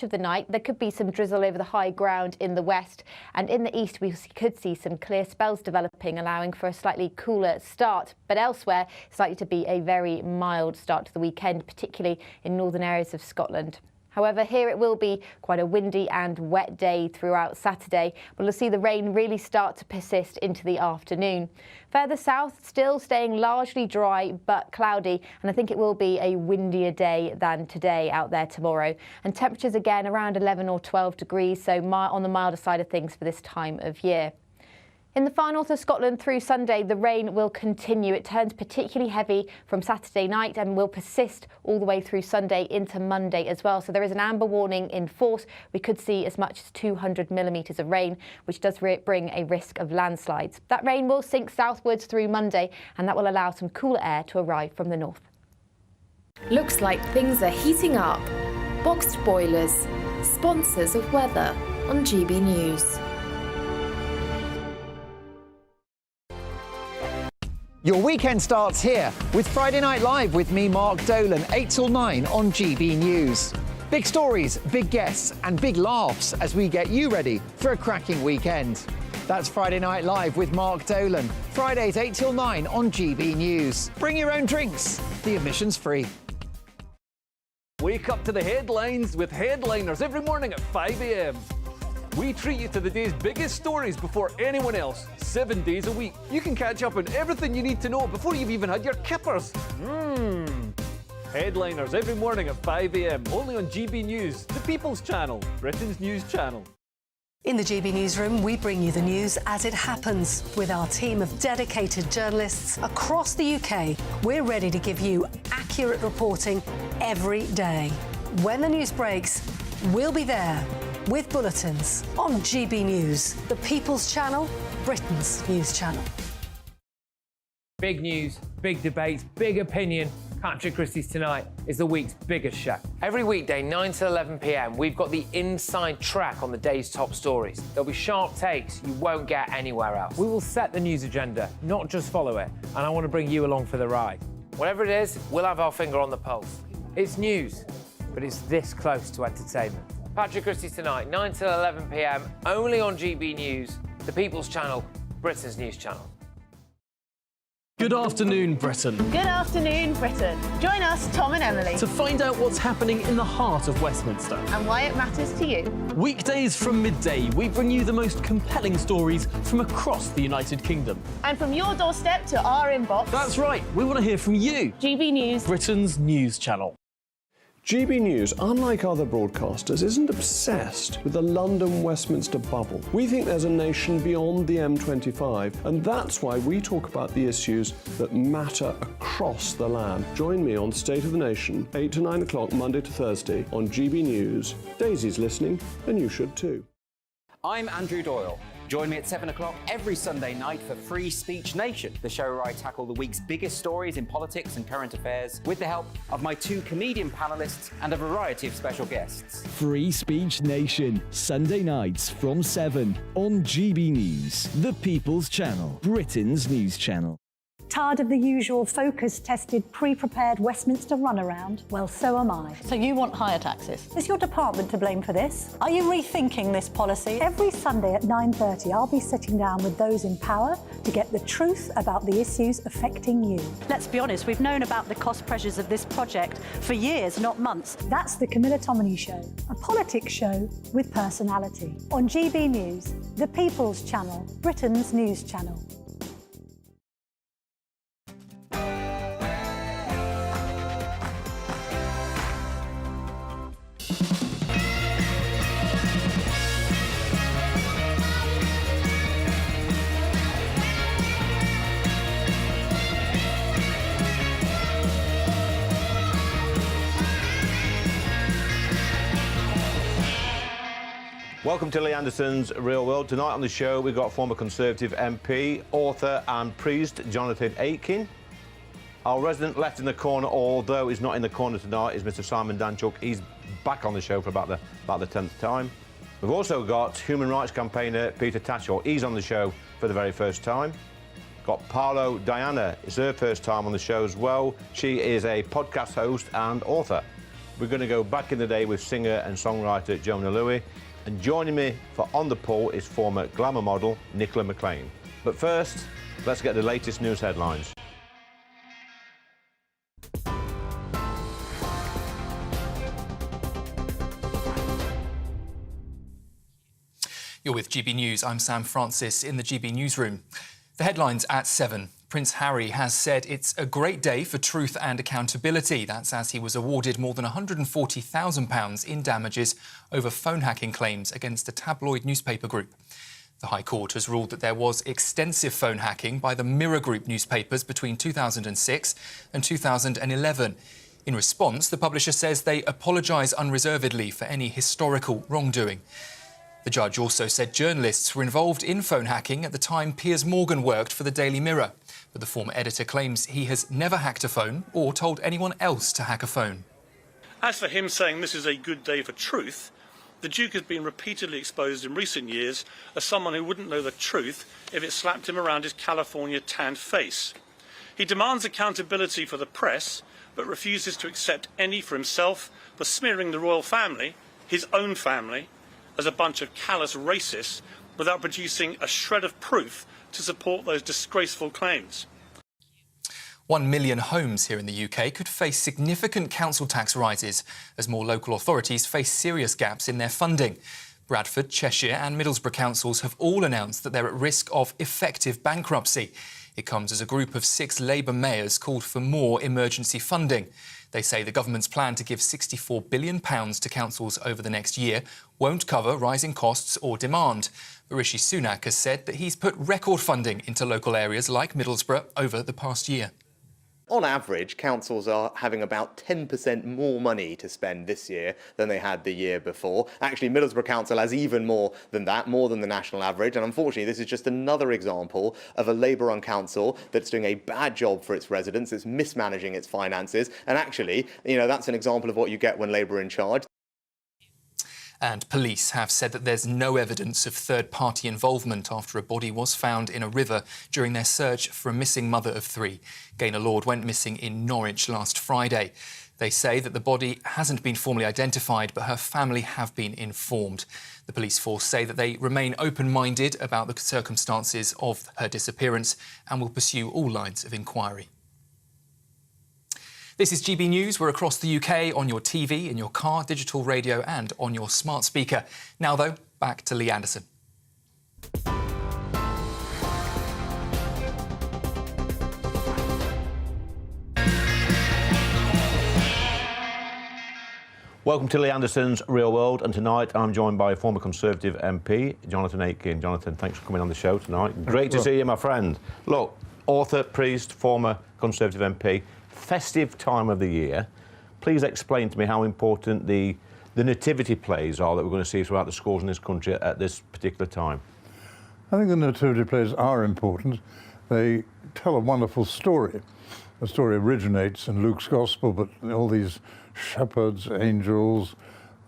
of the night. There could be some drizzle over the high ground in the west, and in the east we could see some clear spells developing, allowing for a slightly cooler start. But elsewhere it's likely to be a very mild start to the weekend, particularly in northern areas of Scotland. However, here it will be quite a windy and wet day throughout Saturday. We'll see the rain really start to persist into the afternoon. Further south, still staying largely dry but cloudy, and I think it will be a windier day than today out there tomorrow. And temperatures again around 11 or 12 degrees, so on the milder side of things for this time of year. In the far north of Scotland through Sunday, the rain will continue. It turns particularly heavy from Saturday night and will persist all the way through Sunday into Monday as well. So there is an amber warning in force. We could see as much as 200 millimetres of rain, which does bring a risk of landslides. That rain will sink southwards through Monday, and that will allow some cooler air to arrive from the north. Looks like things are heating up. Boxed boilers, sponsors of weather on GB News. Your weekend starts here with Friday Night Live with me, Mark Dolan, 8 till 9 on GB News. Big stories, big guests and big laughs as we get you ready for a cracking weekend. That's Friday Night Live with Mark Dolan. Fridays 8 till 9 on GB News. Bring your own drinks. The admission's free. Wake up to the headlines with Headliners every morning at 5 a.m. We treat you to the day's biggest stories before anyone else, 7 days a week. You can catch up on everything you need to know before you've even had your kippers. Headliners every morning at 5 a.m, only on GB News, the People's Channel, Britain's news channel. In the GB Newsroom, we bring you the news as it happens. With our team of dedicated journalists across the UK, we're ready to give you accurate reporting every day. When the news breaks, we'll be there with bulletins on GB News, the People's Channel, Britain's news channel. Big news, big debates, big opinion. Patrick Christie's Tonight is the week's biggest show. Every weekday, 9 to 11 p.m, we've got the inside track on the day's top stories. There'll be sharp takes you won't get anywhere else. We will set the news agenda, not just follow it, and I want to bring you along for the ride. Whatever it is, we'll have our finger on the pulse. It's news, but it's this close to entertainment. Patrick Christie's Tonight, 9 till 11 p.m, only on GB News, the People's Channel, Britain's news channel. Good afternoon, Britain. Good afternoon, Britain. Join us, Tom and Emily, To find out what's happening in the heart of Westminster. and why it matters to you. Weekdays from midday, we bring you the most compelling stories from across the United Kingdom. And from your doorstep to our inbox, That's right, we want to hear from you, GB News. Britain's news channel. GB News, unlike other broadcasters, isn't obsessed with the London-Westminster bubble. We think there's a nation beyond the M25, and that's why we talk about the issues that matter across the land. Join me on State of the Nation, 8 to 9 o'clock, Monday to Thursday, on GB News. Daisy's listening, and you should too. I'm Andrew Doyle. Join me at 7 o'clock every Sunday night for Free Speech Nation, the show where I tackle the week's biggest stories in politics and current affairs with the help of my 2 comedian panellists and a variety of special guests. Free Speech Nation, Sunday nights from 7 on GB News, the People's Channel, Britain's news channel. Tired of the usual focus-tested, pre-prepared Westminster runaround? Well, so am I. So you want higher taxes? Is your department to blame for this? Are you rethinking this policy? Every Sunday at 9:30, I'll be sitting down with those in power to get the truth about the issues affecting you. Let's be honest, we've known about the cost pressures of this project for years, not months. That's the Camilla Tominey Show, a politics show with personality. On GB News, the People's Channel, Britain's news channel. Welcome to Lee Anderson's Real World. Tonight on the show, we've got former Conservative MP, author and priest Jonathan Aitken. Our resident left in the corner, although he's not in the corner tonight, is Mr Simon Danchuk. He's back on the show for about the 10th time. We've also got human rights campaigner Peter Tatchell. He's on the show for the very first time. Got Paolo Diana. It's her first time on the show as well. She is a podcast host and author. we're going to go back in the day with singer and songwriter Jonah Louie. And joining me for On the Pull is former glamour model Nicola McLean. But first, let's get the latest news headlines. You're with GB News. I'm Sam Francis in the GB Newsroom. The headlines at 7. Prince Harry has said it's a great day for truth and accountability. That's as he was awarded more than £140,000 in damages over phone hacking claims against a tabloid newspaper group. The High Court has ruled that there was extensive phone hacking by the Mirror Group newspapers between 2006 and 2011. In response, the publisher says they apologise unreservedly for any historical wrongdoing. The judge also said journalists were involved in phone hacking at the time Piers Morgan worked for the Daily Mirror. But the former editor claims he has never hacked a phone or told anyone else to hack a phone. As for him saying this is a good day for truth, the Duke has been repeatedly exposed in recent years as someone who wouldn't know the truth if it slapped him around his California tanned face. He demands accountability for the press, but refuses to accept any for himself for smearing the royal family, his own family, as a bunch of callous racists without producing a shred of proof to support those disgraceful claims. 1 million homes here in the UK could face significant council tax rises as more local authorities face serious gaps in their funding. Bradford, Cheshire and Middlesbrough councils have all announced that they're at risk of effective bankruptcy. It comes as a group of 6 Labour mayors called for more emergency funding. They say the government's plan to give £64 billion to councils over the next year won't cover rising costs or demand. Rishi Sunak has said that he's put record funding into local areas like Middlesbrough over the past year. On average, councils are having about 10% more money to spend this year than they had the year before. Actually, Middlesbrough Council has even more than that, more than the national average. And unfortunately, this is just another example of a Labour-run council that's doing a bad job for its residents, it's mismanaging its finances. And actually, that's an example of what you get when Labour are in charge. And police have said that there's no evidence of third-party involvement after a body was found in a river during their search for a missing mother of 3. Gaynor Lord went missing in Norwich last Friday. They say that the body hasn't been formally identified, but her family have been informed. The police force say that they remain open-minded about the circumstances of her disappearance and will pursue all lines of inquiry. This is GB News. We're across the UK on your TV, in your car, digital radio and on your smart speaker. Now, though, back to Lee Anderson. Welcome to Lee Anderson's Real World, and tonight I'm joined by former Conservative MP, Jonathan Aitken. Jonathan, thanks for coming on the show tonight. Great to see you, my friend. Look, author, priest, former Conservative MP, festive time of the year. Please explain to me how important the nativity plays are that we're going to see throughout the schools in this country at this particular time. I think the nativity plays are important. They tell a wonderful story. The story originates in Luke's Gospel, but all these shepherds, angels,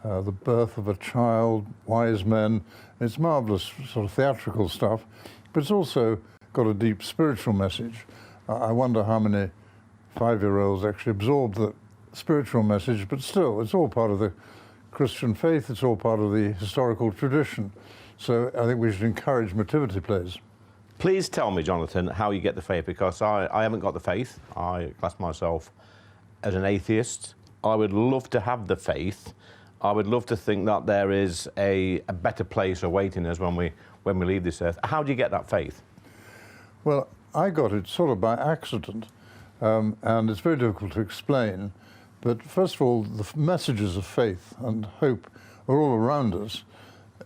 the birth of a child, wise men, it's marvellous sort of theatrical stuff, but it's also got a deep spiritual message. I wonder how many 5-year-olds actually absorb the spiritual message, but still, it's all part of the Christian faith, it's all part of the historical tradition. So I think we should encourage nativity plays. Please tell me, Jonathan, how you get the faith, because I haven't got the faith. I class myself as an atheist. I would love to have the faith. I would love to think that there is a better place awaiting us when we leave this earth. How do you get that faith? Well, I got it sort of by accident. And it's very difficult to explain. But first of all, the messages of faith and hope are all around us.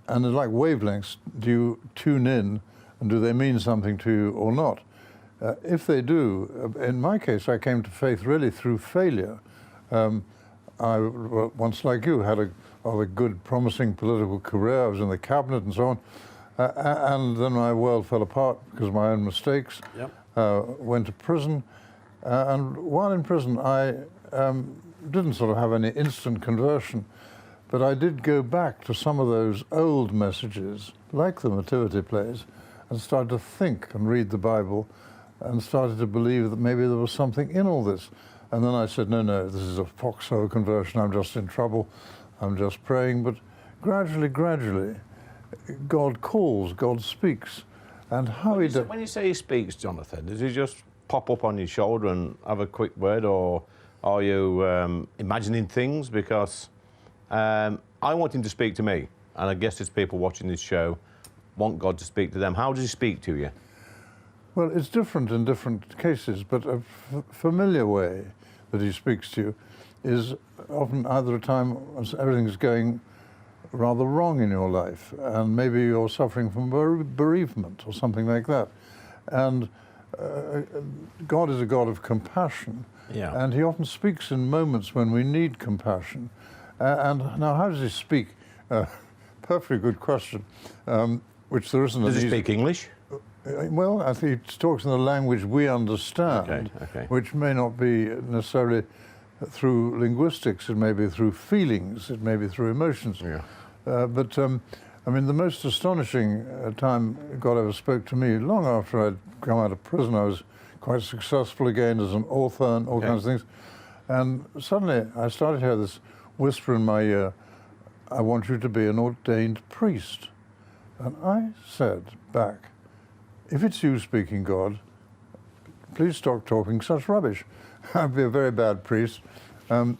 And they're like wavelengths. Do you tune in and do they mean something to you or not? If they do, in my case, I came to faith really through failure. I, once like you, had a good, promising political career. I was in the cabinet and so on. And then my world fell apart because of my own mistakes. Yep. Went to prison. And while in prison, I didn't sort of have any instant conversion, but I did go back to some of those old messages, like the nativity plays, and started to think and read the Bible, and started to believe that maybe there was something in all this. And then I said, no, this is a foxhole conversion, I'm just in trouble, I'm just praying. But gradually, God calls, God speaks. And how he does... When you say he speaks, Jonathan, does he just pop up on your shoulder and have a quick word, or are you imagining things? Because I want him to speak to me, and I guess there's people watching this show want God to speak to them. How does he speak to you? Well, it's different in different cases, but a familiar way that he speaks to you is often either a time when everything's going rather wrong in your life, and maybe you're suffering from bereavement or something like that. And God is a God of compassion, and he often speaks in moments when we need compassion. And now, how does he speak? Perfectly good question, which there isn't. Does he speak English? Well, I think he talks in the language we understand, which may not be necessarily through linguistics. It may be through feelings. It may be through emotions. But I mean, the most astonishing time God ever spoke to me, long after I'd come out of prison, I was quite successful again as an author and all kinds of things. And suddenly I started to hear this whisper in my ear, I want you to be an ordained priest. And I said back, if it's you speaking, God, please stop talking such rubbish. I'd be a very bad priest. And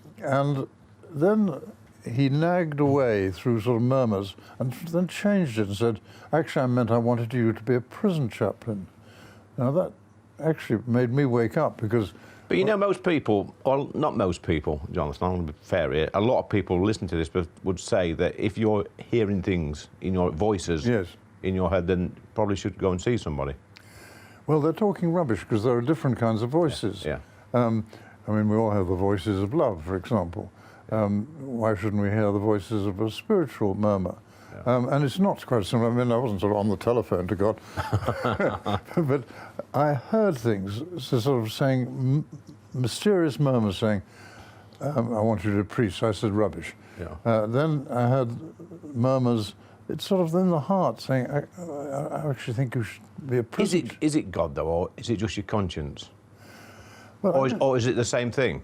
then he nagged away through sort of murmurs and then changed it and said, actually, I wanted you to be a prison chaplain. Now, that actually made me wake up because... But you know, most people, or not most people, Jonathan, I'm going to be fair here, a lot of people listening to this would say that if you're hearing things in your voices in your head, then probably should go and see somebody. Well, they're talking rubbish because there are different kinds of voices. I mean, we all have the voices of love, for example. Why shouldn't we hear the voices of a spiritual murmur? And it's not quite similar. I mean, I wasn't sort of on the telephone to God. But I heard things sort of saying, mysterious murmurs saying, I want you to preach. I said, rubbish. Then I heard murmurs, it's sort of in the heart saying, I actually think you should be a priest. Is it God, though, or is it just your conscience? Well, or is it the same thing?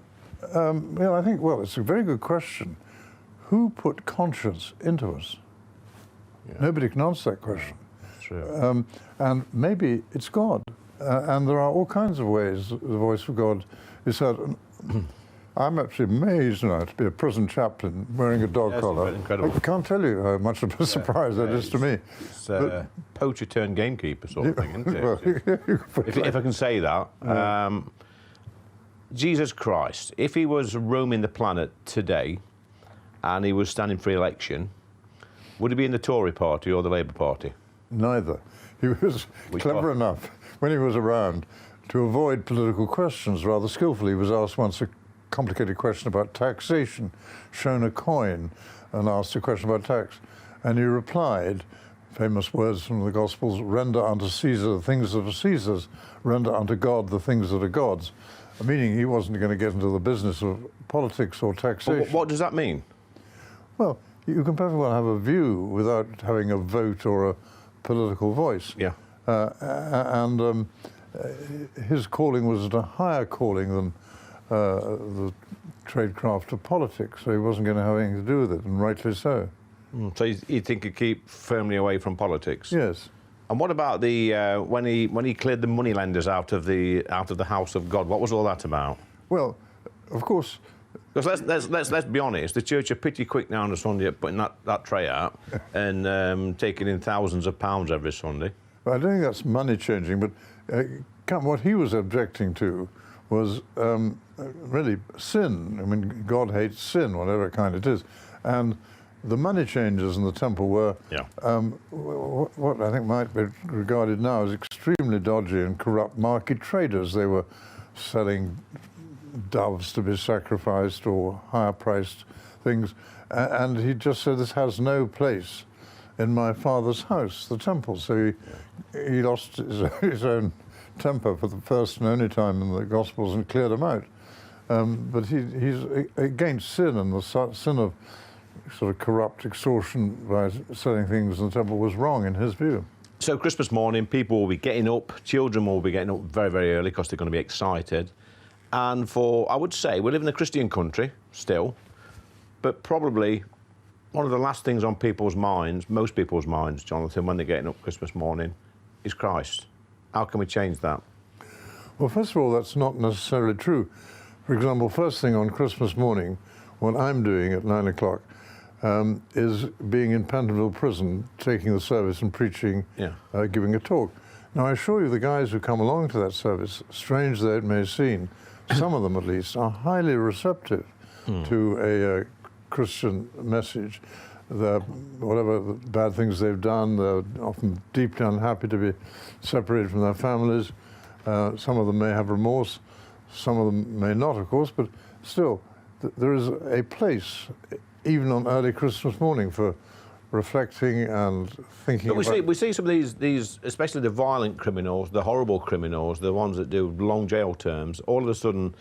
Well, I think, it's a very good question. Who put conscience into us? Nobody can answer that question. True. And maybe it's God. And there are all kinds of ways the voice of God is heard. I'm actually amazed now to be a prison chaplain wearing a dog collar. Incredible. I can't tell you how much of a surprise that is to me. It's poacher turned gamekeeper sort of thing, isn't it? If I can say that. Jesus Christ, if he was roaming the planet today and he was standing for election, would he be in the Tory party or the Labour Party? Neither. He was clever enough when he was around to avoid political questions rather skillfully. He was asked once a complicated question about taxation, shown a coin and asked a question about tax. And he replied, famous words from the Gospels, render unto Caesar the things that are Caesar's, render unto God the things that are God's. Meaning he wasn't going to get into the business of politics or taxation. What does that mean? Well, you can perfectly well have a view without having a vote or a political voice. His calling was a higher calling than the tradecraft of politics, so he wasn't going to have anything to do with it, and rightly so. So you think he'd keep firmly away from politics? Yes. And what about the when he cleared the moneylenders out of the house of God? What was all that about? Well, of course. Because let's be honest, the church are pretty quick now on a Sunday at putting that tray out and taking in thousands of pounds every Sunday. Well, I don't think that's money changing, but what he was objecting to was really sin. I mean, God hates sin, whatever kind it is, and the money changers in the temple were what I think might be regarded now as extremely dodgy and corrupt market traders. They were selling doves to be sacrificed or higher-priced things. And he just said, this has no place in my Father's house, the temple. So he lost his own temper for the first and only time in the Gospels and cleared them out. But he's against sin, and the sin of sort of corrupt extortion by selling things in the temple was wrong in his view. So Christmas morning, people will be getting up, children will be getting up very, very early because they're going to be excited. And I would say, we live in a Christian country still, but probably one of the last things on people's minds, most people's minds, Jonathan, when they're getting up Christmas morning, is Christ. How can we change that? Well, first of all, that's not necessarily true. For example, first thing on Christmas morning, what I'm doing at 9 o'clock is being in Pentonville Prison, taking the service and preaching, giving a talk. Now, I assure you, the guys who come along to that service, strange though it may seem, some of them at least, are highly receptive to a Christian message. Whatever the bad things they've done, they're often deeply unhappy to be separated from their families. Some of them may have remorse, some of them may not, of course, but still, there is a place, even on early Christmas morning, for reflecting and thinking about... We see some of these, especially the violent criminals, the horrible criminals, the ones that do long jail terms, all of a sudden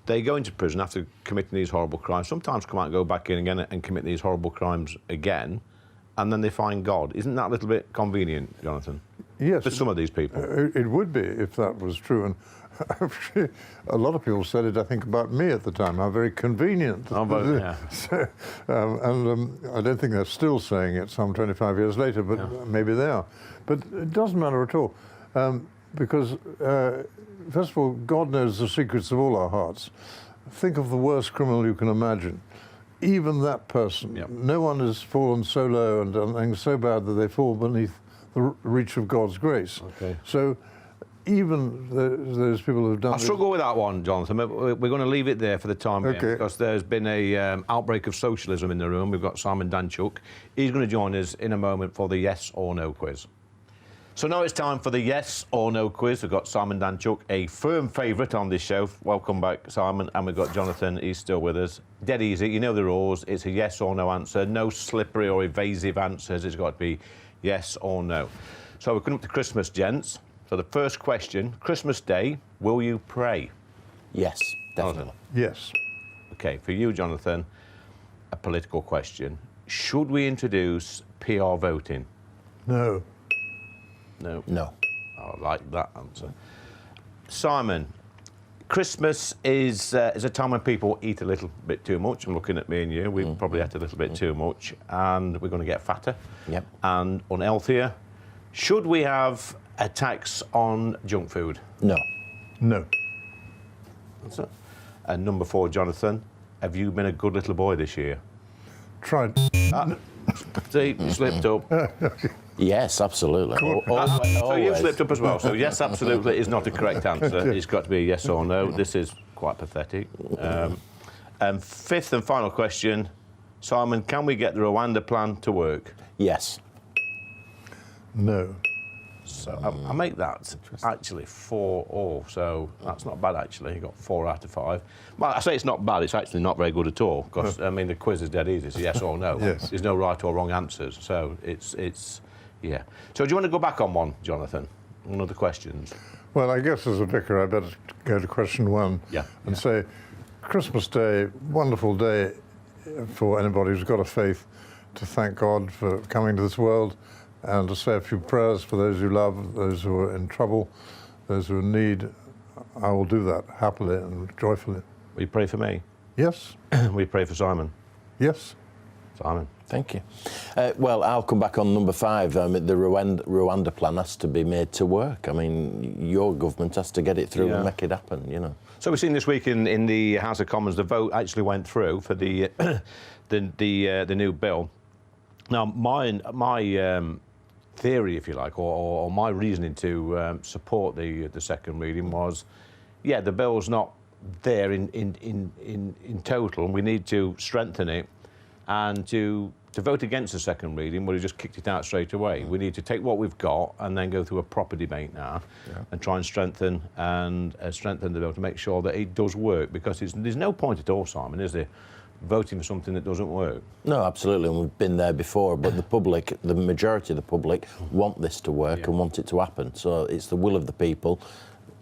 they go into prison after committing these horrible crimes, sometimes come out and go back in again and commit these horrible crimes again, and then they find God. Isn't that a little bit convenient, Jonathan? Yes. For some of these people. It would be, if that was true. And actually, a lot of people said it, I think, about me at the time, how very convenient. Oh, but, yeah. So, I don't think they're still saying it some 25 years later, but maybe they are. But it doesn't matter at all, because, first of all, God knows the secrets of all our hearts. Think of the worst criminal you can imagine. Even that person, no one has fallen so low and done things so bad that they fall beneath the reach of God's grace. Okay. So even those people who've done... I struggle with that one, Jonathan. We're going to leave it there for the time being, because there's been a outbreak of socialism in the room. We've got Simon Danchuk. He's going to join us in a moment for the yes or no quiz. So now it's time for the yes or no quiz. We've got Simon Danchuk, a firm favourite on this show. Welcome back, Simon. And we've got Jonathan. He's still with us. Dead easy. You know the rules. It's a yes or no answer. No slippery or evasive answers. It's got to be yes or no. So we're coming up to Christmas, gents. So the first question, Christmas Day, will you pray? Yes, definitely. Yes. OK, for you, Jonathan, a political question. Should we introduce PR voting? No. No. No. I like that answer. Simon, Christmas is a time when people eat a little bit too much. I'm looking at me and you. We've probably ate a little bit too much, and we're going to get fatter and unhealthier. Should we have a tax on junk food? No. No. That's it. And number 4, Jonathan, have you been a good little boy this year? Tried. See, you slipped up. Yes, absolutely. So you've slipped up as well. So yes, absolutely is not a correct answer. It's got to be a yes or no. This is quite pathetic. And fifth and final question, Simon, can we get the Rwanda plan to work? Yes. No. So I make that actually 4-4, so that's not bad actually. You got 4 out of 5. Well, I say it's not bad, it's actually not very good at all, because I mean the quiz is dead easy, it's yes or no. Yes. There's no right or wrong answers, so it's yeah. So do you want to go back on one, Jonathan? One of the questions? Well, I guess as a vicar I better go to question 1 and say Christmas Day, wonderful day for anybody who's got a faith, to thank God for coming to this world, and to say a few prayers for those you love, those who are in trouble, those who are in need. I will do that happily and joyfully. Will you pray for me? Yes. Will you pray for Simon? Yes. Simon. Thank you. Well, I'll come back on number 5. The Rwanda plan has to be made to work. I mean, your government has to get it through and make it happen, you know. So we've seen this week in the House of Commons, the vote actually went through for the new bill. Now, my theory, if you like, or my reasoning to support the second reading was, the bill's not there in total, and we need to strengthen it, and to vote against the second reading, well, we just kicked it out straight away. We need to take what we've got and then go through a proper debate now and try and strengthen the bill to make sure that it does work, because there's no point at all, Simon, is there, voting for something that doesn't work? No, absolutely, and we've been there before, but the public, the majority of the public, want this to work and want it to happen. So it's the will of the people.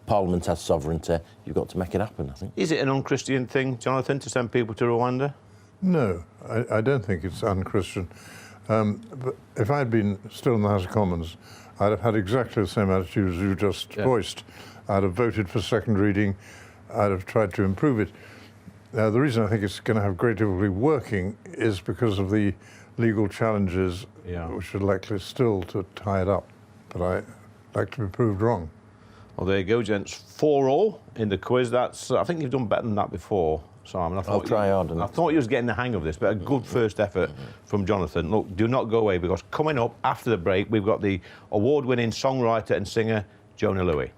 Parliament has sovereignty. You've got to make it happen, I think. Is it an unchristian thing, Jonathan, to send people to Rwanda? No, I don't think it's unchristian. But if I'd been still in the House of Commons, I'd have had exactly the same attitude as you just voiced. I'd have voted for second reading. I'd have tried to improve it. The reason I think it's going to have great difficulty working is because of the legal challenges which are likely still to tie it up. But I like to be proved wrong. Well, there you go, gents. 4-all in the quiz. That's I think you've done better than that before, Simon. I'll try harder. I thought you was getting the hang of this, but a good first effort from Jonathan. Look, do not go away, because coming up after the break, we've got the award-winning songwriter and singer, Jonah Louie.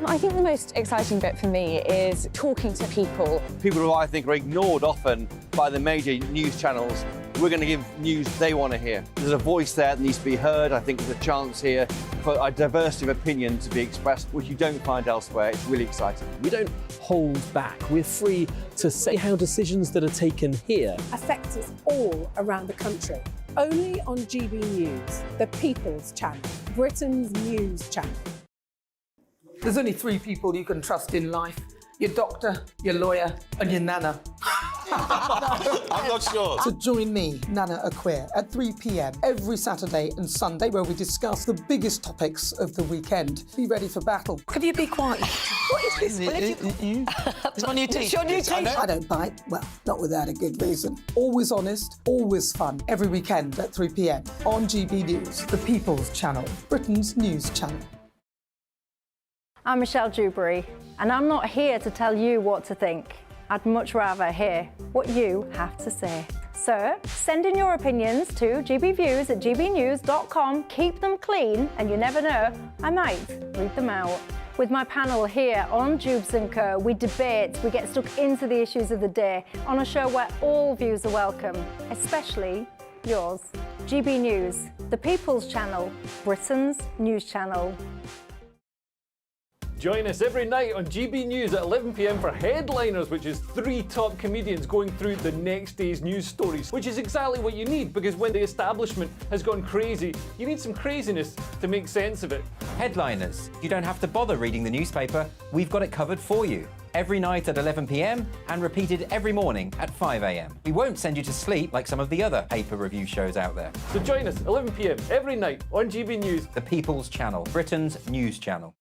I think the most exciting bit for me is talking to people. People who I think are ignored often by the major news channels. We're going to give news they want to hear. There's a voice there that needs to be heard. I think there's a chance here for a diversity of opinion to be expressed, which you don't find elsewhere. It's really exciting. We don't hold back. We're free to say how decisions that are taken here affect us all around the country. Only on GB News, the People's Channel, Britain's news channel. There's only 3 people you can trust in life. Your doctor, your lawyer, and your nana. I'm not sure. So join me, Nana Aquare, at 3 p.m. every Saturday and Sunday, where we discuss the biggest topics of the weekend. Be ready for battle. Could you be quiet? What is this? It's my new teeth. It's your new teeth. I don't bite. Well, not without a good reason. Always honest, always fun. Every weekend at 3 p.m. on GB News, the People's Channel, Britain's news channel. I'm Michelle Dewberry, and I'm not here to tell you what to think. I'd much rather hear what you have to say. So send in your opinions to gbviews@gbnews.com. Keep them clean, and you never know, I might read them out. With my panel here on Jubes & Co, we debate, we get stuck into the issues of the day on a show where all views are welcome, especially yours. GB News, the People's Channel, Britain's news channel. Join us every night on GB News at 11 p.m. for Headliners, which is 3 top comedians going through the next day's news stories, which is exactly what you need, because when the establishment has gone crazy, you need some craziness to make sense of it. Headliners. You don't have to bother reading the newspaper. We've got it covered for you. Every night at 11 p.m. and repeated every morning at 5 a.m. We won't send you to sleep like some of the other paper review shows out there. So join us 11 p.m. every night on GB News, the People's Channel, Britain's news channel.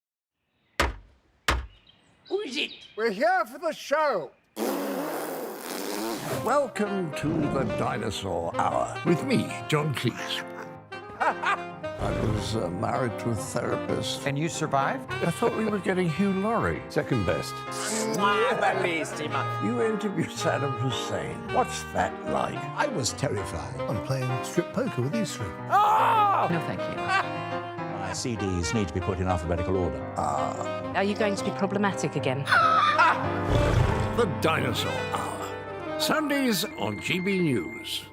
Who is it? We're here for the show. Welcome to the Dinosaur Hour with me, John Cleese. I was married to a therapist. And you survived? I thought we were getting Hugh Laurie. Second best. You interviewed Saddam Hussein. What's that like? I was terrified. I'm playing strip poker with you 3. Oh! No, thank you. My CDs need to be put in alphabetical order. Are you going to be problematic again? The Dinosaur Hour. Sundays on GB News.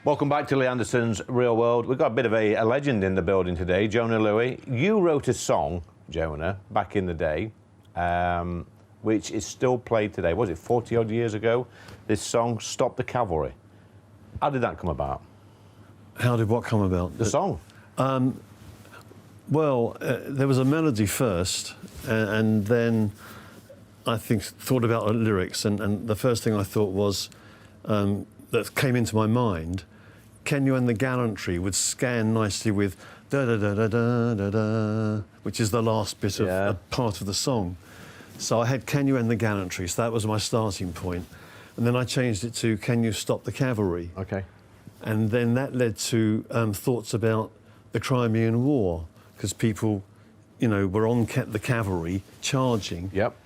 Welcome back to Lee Anderson's Real World. We've got a bit of a legend in the building today, Jonah Louie. You wrote a song, Jonah, back in the day, which is still played today. Was it 40-odd years ago? This song, Stop the Cavalry. How did that come about? How did what come about? The song. Well, there was a melody first, and then I thought about the lyrics, and the first thing I thought was, that came into my mind, Can You and the Gallantry would scan nicely with da-da-da-da-da-da-da, which is the last bit of a part of the song. So I had Can You and the Gallantry, so that was my starting point. And then I changed it to Can You Stop the Cavalry? Okay. And then that led to thoughts about the Crimean War, because people, you know, were on the cavalry charging. Yep.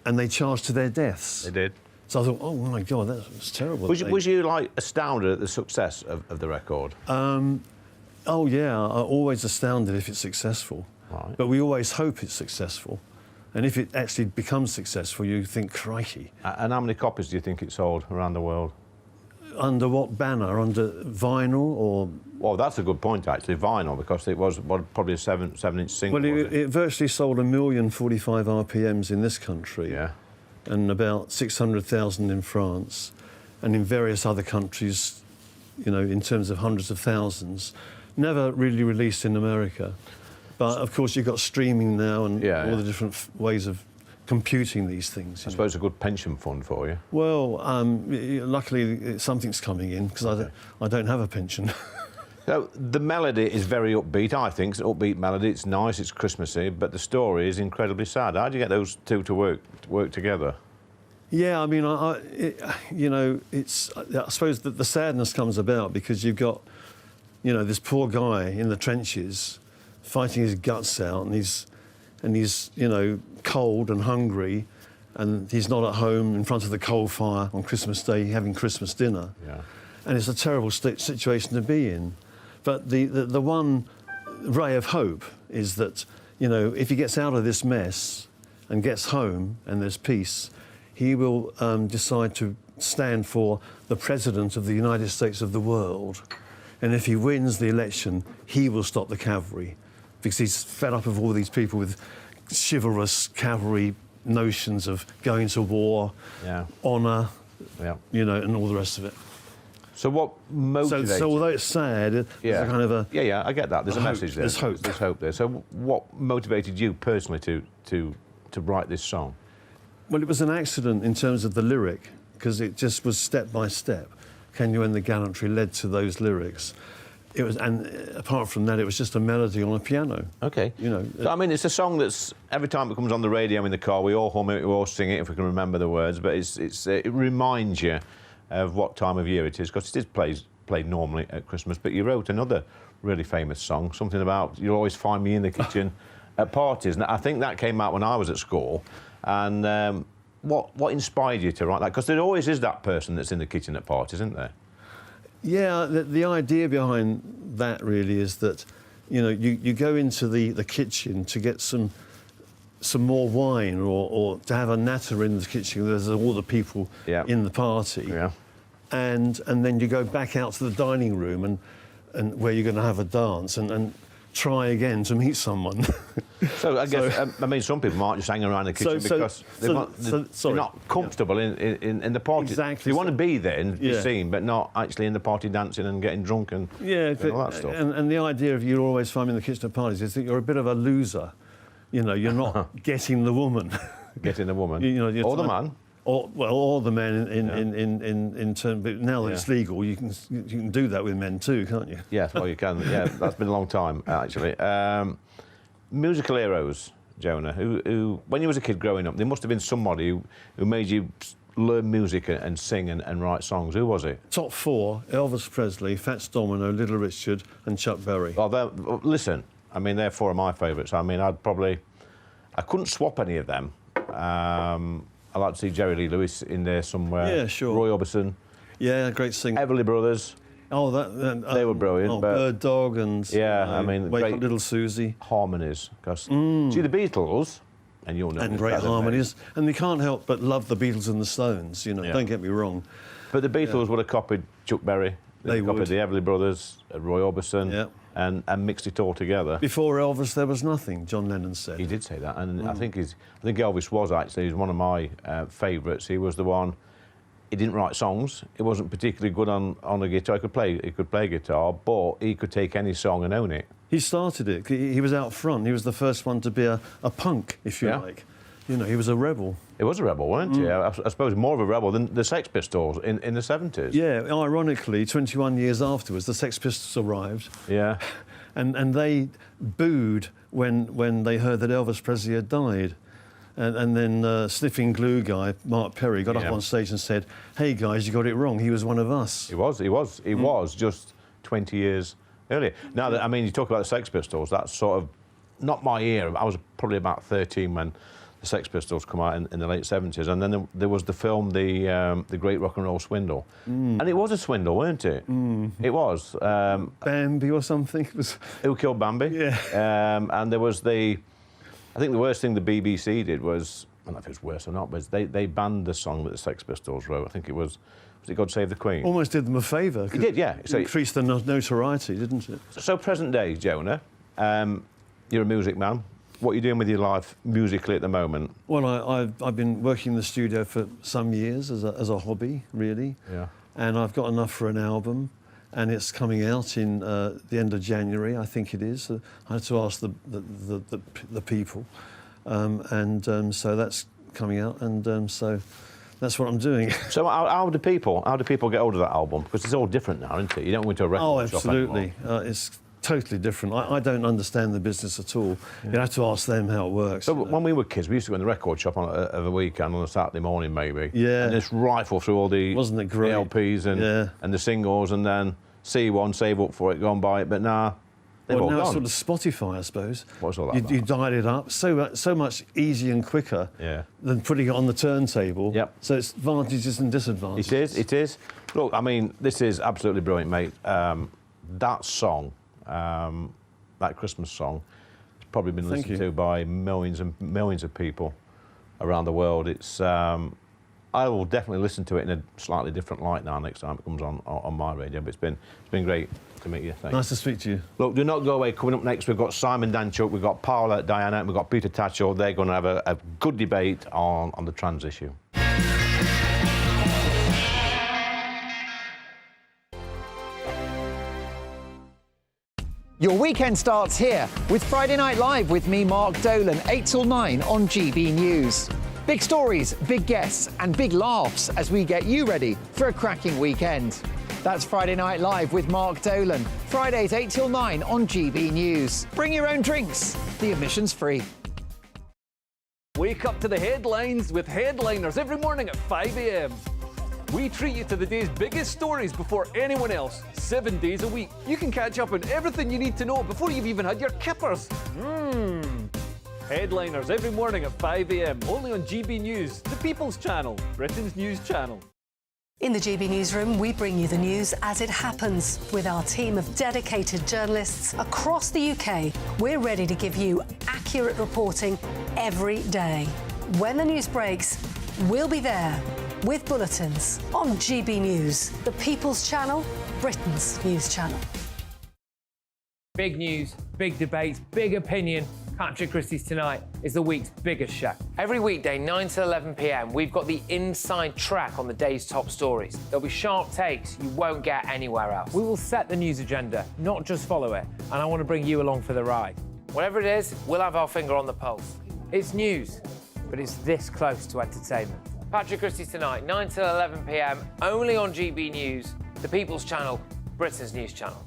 And they charged to their deaths. They did. So I thought, oh my God, that was terrible. Was you like astounded at the success of the record? Oh yeah, I'm always astounded if it's successful. Right. But we always hope it's successful. And if it actually becomes successful, you think, crikey. And how many copies do you think it sold around the world? under what banner? Under vinyl or? Well, that's a good point, actually, vinyl, because it was probably a 7-inch single. Well, it virtually sold 1,045 RPMs in this country. Yeah. And about 600,000 in France, and in various other countries, you know, in terms of hundreds of thousands. Never really released in America. But, of course, you've got streaming now and all the different ways of computing these things. I suppose a good pension fund for you. Well, luckily something's coming in, because I don't have a pension. So the melody is very upbeat, I think. It's an upbeat melody. It's nice, it's Christmassy, but the story is incredibly sad. How do you get those two to work together? Yeah, I mean, you know, I suppose that the sadness comes about because you've got, you know, this poor guy in the trenches fighting his guts out, and he's you know, cold and hungry, and he's not at home in front of the coal fire on Christmas Day having Christmas dinner. Yeah. And it's a terrible situation to be in. But the one ray of hope is that, you know, if he gets out of this mess and gets home and there's peace, he will decide to stand for the President of the United States of the world. And if he wins the election, he will stop the cavalry, because he's fed up of all these people with chivalrous cavalry notions of going to war, honour, you know, and all the rest of it. So what motivates? So although it's sad, there's a kind of a... Yeah, I get that. There's a message there. There's hope. There's hope there. So what motivated you personally to write this song? Well, it was an accident in terms of the lyric, because it just was step by step. Can You End the Gallantry led to those lyrics. It was, and apart from that, it was just a melody on a piano. Okay. You know. So, I mean, it's a song that's every time it comes on the radio in the car, we all hum it, we all sing it if we can remember the words. But it reminds you of what time of year it is, because it is played normally at Christmas. But you wrote another really famous song, something about You'll Always Find Me in the Kitchen at parties. And I think that came out when I was at school. And what inspired you to write that? Because there always is that person that's in the kitchen at parties, isn't there? Yeah, the idea behind that really is that, you know, you go into the kitchen to get some more wine or to have a natter in the kitchen. There's all the people in the party. Yeah. And then you go back out to the dining room and where you're going to have a dance and try again to meet someone. So I guess I mean some people might just hang around the kitchen because they're not comfortable in the party. Exactly. You want to be there and be seen, but not actually in the party dancing and getting drunk and all that stuff. And the idea of You'll Always Find Me in the Kitchen at parties is that you're a bit of a loser. You know, you're not getting the woman. Getting the woman. You know, or the man. Or the men in terms. But now that it's legal, you can do that with men too, can't you? Yes, well you can. Yeah, that's been a long time actually. Musical heroes, Jonah. Who, when you was a kid growing up, there must have been somebody who made you learn music and sing and write songs. Who was it? Top four: Elvis Presley, Fats Domino, Little Richard, and Chuck Berry. Well, listen. I mean, they're four of my favourites. I mean, I couldn't swap any of them. I'd like to see Jerry Lee Lewis in there somewhere. Yeah, sure. Roy Orbison. Yeah, great singer. Everly Brothers. Oh, they were brilliant. Oh, but Bird Dog and I mean, Wake great Up Little Susie. Harmonies, because see the Beatles, and you'll know. And great harmonies, and you can't help but love the Beatles and the Stones. You know, don't get me wrong. But the Beatles would have copied Chuck Berry. They copied the Everly Brothers, Roy Orbison, and mixed it all together. Before Elvis, there was nothing. John Lennon said. He did say that, and I think Elvis was actually one of my favourites. He was the one. He didn't write songs. He wasn't particularly good on a guitar. He could play guitar, but he could take any song and own it. He started it. He was out front. He was the first one to be a punk, if you like. You know, he was a rebel. He was a rebel, wasn't he? I suppose more of a rebel than the Sex Pistols in the 70s. Yeah, ironically, 21 years afterwards, the Sex Pistols arrived. Yeah. And they booed when they heard that Elvis Presley had died. And then sniffing glue guy, Mark Perry, got up on stage and said, "Hey guys, you got it wrong. He was one of us." He was just 20 years earlier. Now, I mean, you talk about the Sex Pistols, that's sort of not my era. I was probably about 13 when the Sex Pistols come out in the late 70s. And then there was the film, The Great Rock and Roll Swindle. And it was a swindle, weren't it? It was. Bambi or something? Who Killed Bambi? Yeah. And there was I think the worst thing the BBC did was, I don't know if it was worse or not, but they banned the song that the Sex Pistols wrote. I think it was Was it God Save the Queen? Almost did them a favour. It did, yeah. So increased the notoriety, didn't it? So present day, Jonah, you're a music man. What are you doing with your life musically at the moment? Well, I've been working in the studio for some years as a hobby, really. Yeah. And I've got enough for an album, and it's coming out in the end of January, I think it is. I had to ask the people, so that's coming out, and so that's what I'm doing. So how do people get hold of that album? Because it's all different now, isn't it? You don't go into a record shop anymore. Absolutely. It's totally different. I don't understand the business at all. Yeah. You have to ask them how it works. So when we were kids, we used to go in the record shop on a weekend, on a Saturday morning maybe. Yeah. And just rifle through all the Wasn't it great? LPs and the singles, and then see one, save up for it, go and buy it. But now they've all now gone. it's sort of Spotify, I suppose. What's all that about? You dial it up so much easier and quicker than putting it on the turntable. Yep. So it's advantages and disadvantages. It is. Look, I mean, this is absolutely brilliant, mate. That song, that Christmas song, it's probably been listened to by millions and millions of people around the world. It's I will definitely listen to it in a slightly different light now next time it comes on my radio. But it's been great to meet you. Thanks. Nice to speak to you. Look, do not go away. Coming up next, we've got Simon Danchuk, we've got Paula Diana, and we've got Peter Tatchell. They're going to have a good debate on the trans issue. Your weekend starts here with Friday Night Live with me, Mark Dolan, 8 till 9 on GB News. Big stories, big guests and big laughs as we get you ready for a cracking weekend. That's Friday Night Live with Mark Dolan, Fridays 8 till 9 on GB News. Bring your own drinks, the admission's free. Wake up to the headlines with headliners every morning at 5 a.m. We treat you to the day's biggest stories before anyone else, 7 days a week. You can catch up on everything you need to know before you've even had your kippers. Headliners every morning at 5 a.m, only on GB News, the People's Channel, Britain's news channel. In the GB Newsroom, we bring you the news as it happens. With our team of dedicated journalists across the UK, we're ready to give you accurate reporting every day. When the news breaks, we'll be there with bulletins on GB News, the People's Channel, Britain's news channel. Big news, big debates, big opinion. Patrick Christie's Tonight is the week's biggest show. Every weekday, 9 to 11 p.m, we've got the inside track on the day's top stories. There'll be sharp takes you won't get anywhere else. We will set the news agenda, not just follow it, and I want to bring you along for the ride. Whatever it is, we'll have our finger on the pulse. It's news, but it's this close to entertainment. Patrick Christie's Tonight, 9 to 11 p.m, only on GB News, the People's Channel, Britain's news channel.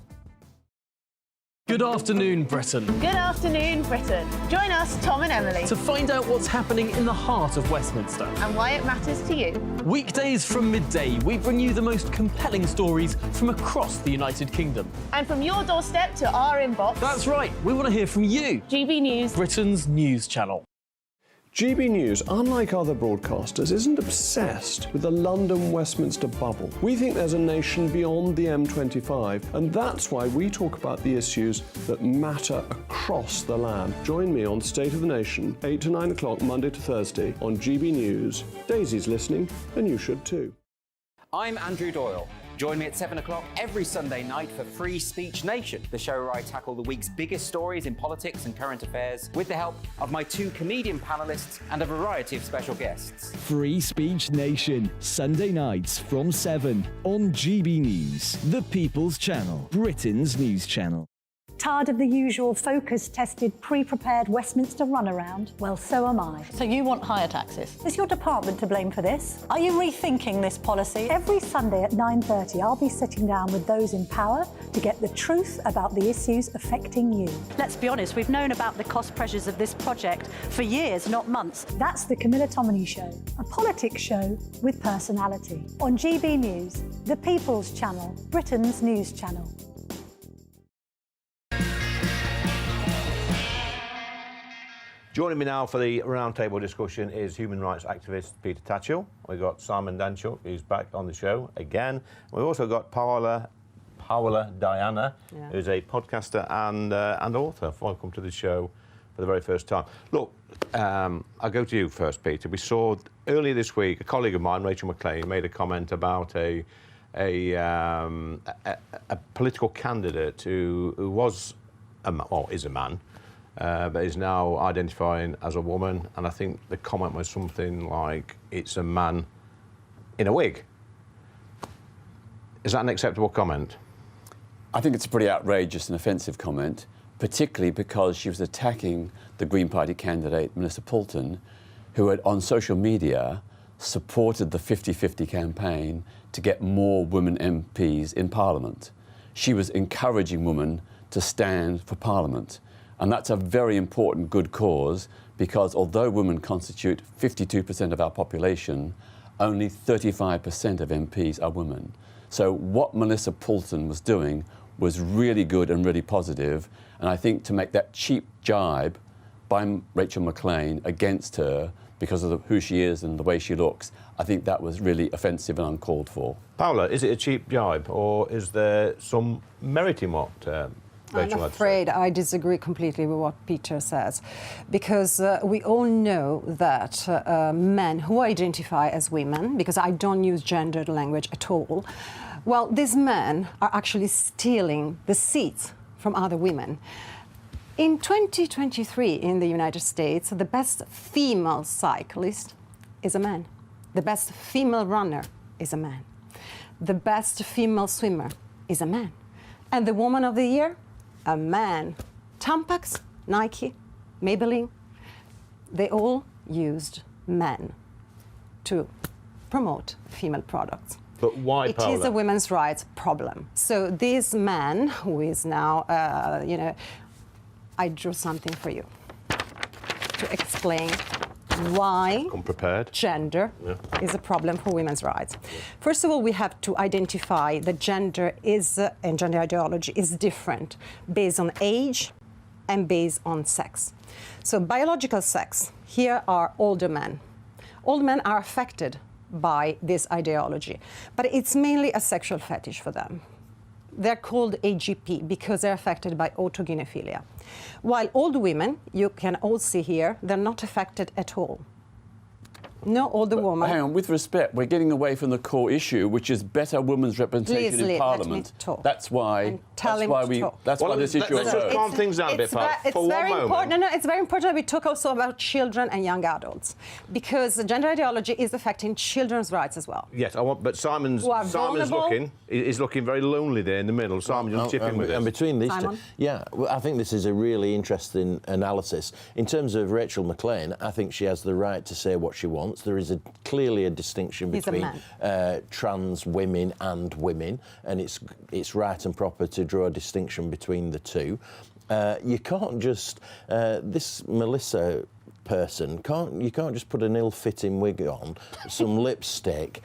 Good afternoon, Britain. Good afternoon, Britain. Join us, Tom and Emily, To find out what's happening in the heart of Westminster. and why it matters to you. Weekdays from midday, we bring you the most compelling stories from across the United Kingdom. And from your doorstep to our inbox, That's right, we want to hear from you. GB News, Britain's news channel. GB News, unlike other broadcasters, isn't obsessed with the London-Westminster bubble. We think there's a nation beyond the M25, and that's why we talk about the issues that matter across the land. Join me on State of the Nation, 8 to 9 o'clock, Monday to Thursday, on GB News. Daisy's listening, and you should too. I'm Andrew Doyle. Join me at 7 o'clock every Sunday night for Free Speech Nation, the show where I tackle the week's biggest stories in politics and current affairs with the help of my two comedian panellists and a variety of special guests. Free Speech Nation, Sunday nights from 7 on GB News, the People's Channel, Britain's news channel. Tired of the usual focus-tested, pre-prepared Westminster runaround? Well, so am I. So you want higher taxes? Is your department to blame for this? Are you rethinking this policy? Every Sunday at 9:30, I'll be sitting down with those in power to get the truth about the issues affecting you. Let's be honest, we've known about the cost pressures of this project for years, not months. That's the Camilla Tominey Show, a politics show with personality. On GB News, the People's Channel, Britain's news channel. Joining me now for the roundtable discussion is human rights activist Peter Tatchell. We've got Simon Danchuk, who's back on the show again. We've also got Paula Diana, who's a podcaster and author. Welcome to the show, for the very first time. Look, I'll go to you first, Peter. We saw earlier this week a colleague of mine, Rachel McLean, made a comment about a political candidate who was is a man, but is now identifying as a woman. And I think the comment was something like, "It's a man in a wig." Is that an acceptable comment? I think it's a pretty outrageous and offensive comment, particularly because she was attacking the Green Party candidate, Melissa Poulton, who had, on social media, supported the 50-50 campaign to get more women MPs in Parliament. She was encouraging women to stand for Parliament. And that's a very important good cause, because although women constitute 52% of our population, only 35% of MPs are women. So what Melissa Poulton was doing was really good and really positive. And I think to make that cheap jibe by Rachel McLean against her because of who she is and the way she looks, I think that was really offensive and uncalled for. Paula, is it a cheap jibe, or is there some merit in what Rachel I'm afraid I disagree completely with what Peter says, because we all know that men who identify as women, because I don't use gendered language at all, well, these men are actually stealing the seats from other women. In 2023 in the United States, the best female cyclist is a man. The best female runner is a man. The best female swimmer is a man. And the woman of the year? A man. Tampax, Nike, Maybelline, they all used men to promote female products. But why, Paula? It is a women's rights problem. So this man, who is now, I drew something for you to explain why gender is a problem for women's rights. First of all, we have to identify that gender is, and gender ideology is different based on age and based on sex. So biological sex, here are older men. Older men are affected by this ideology, but it's mainly a sexual fetish for them. They're called AGP because they're affected by autogynephilia. While old women, you can all see here, they're not affected at all. No older woman. Hang on, with respect, we're getting away from the core issue, which is better women's representation in Parliament. Let me talk. That's why. That's why this issue arose. Let's calm things down a bit, Paul. For one moment. No, it's very important that we talk also about children and young adults, because gender ideology is affecting children's rights as well. Yes, but Simon's looking very lonely there in the middle. Simon, just chip in with And this. between these two, well, I think this is a really interesting analysis. In terms of Rachel McLean, I think she has the right to say what she wants. There is clearly a distinction between trans women and women, and it's right and proper to draw a distinction between the two. You can't just this Melissa person you can't just put an ill-fitting wig on, some lipstick,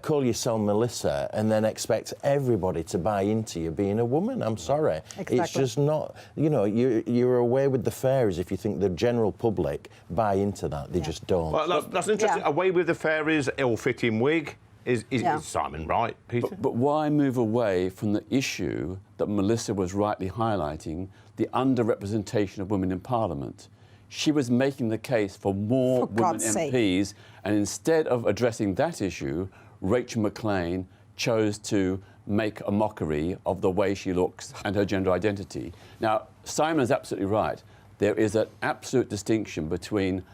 call yourself Melissa, and then expect everybody to buy into you being a woman. I'm sorry, it's just not. You know, you're away with the fairies if you think the general public buy into that. They just don't. Well, that's interesting. Away with the fairies, ill-fitting wig. Is Simon right, Peter? But why move away from the issue that Melissa was rightly highlighting, the underrepresentation of women in Parliament? She was making the case for more women MPs, and instead of addressing that issue, Rachel McLean chose to make a mockery of the way she looks and her gender identity. Now, Simon is absolutely right. There is an absolute distinction between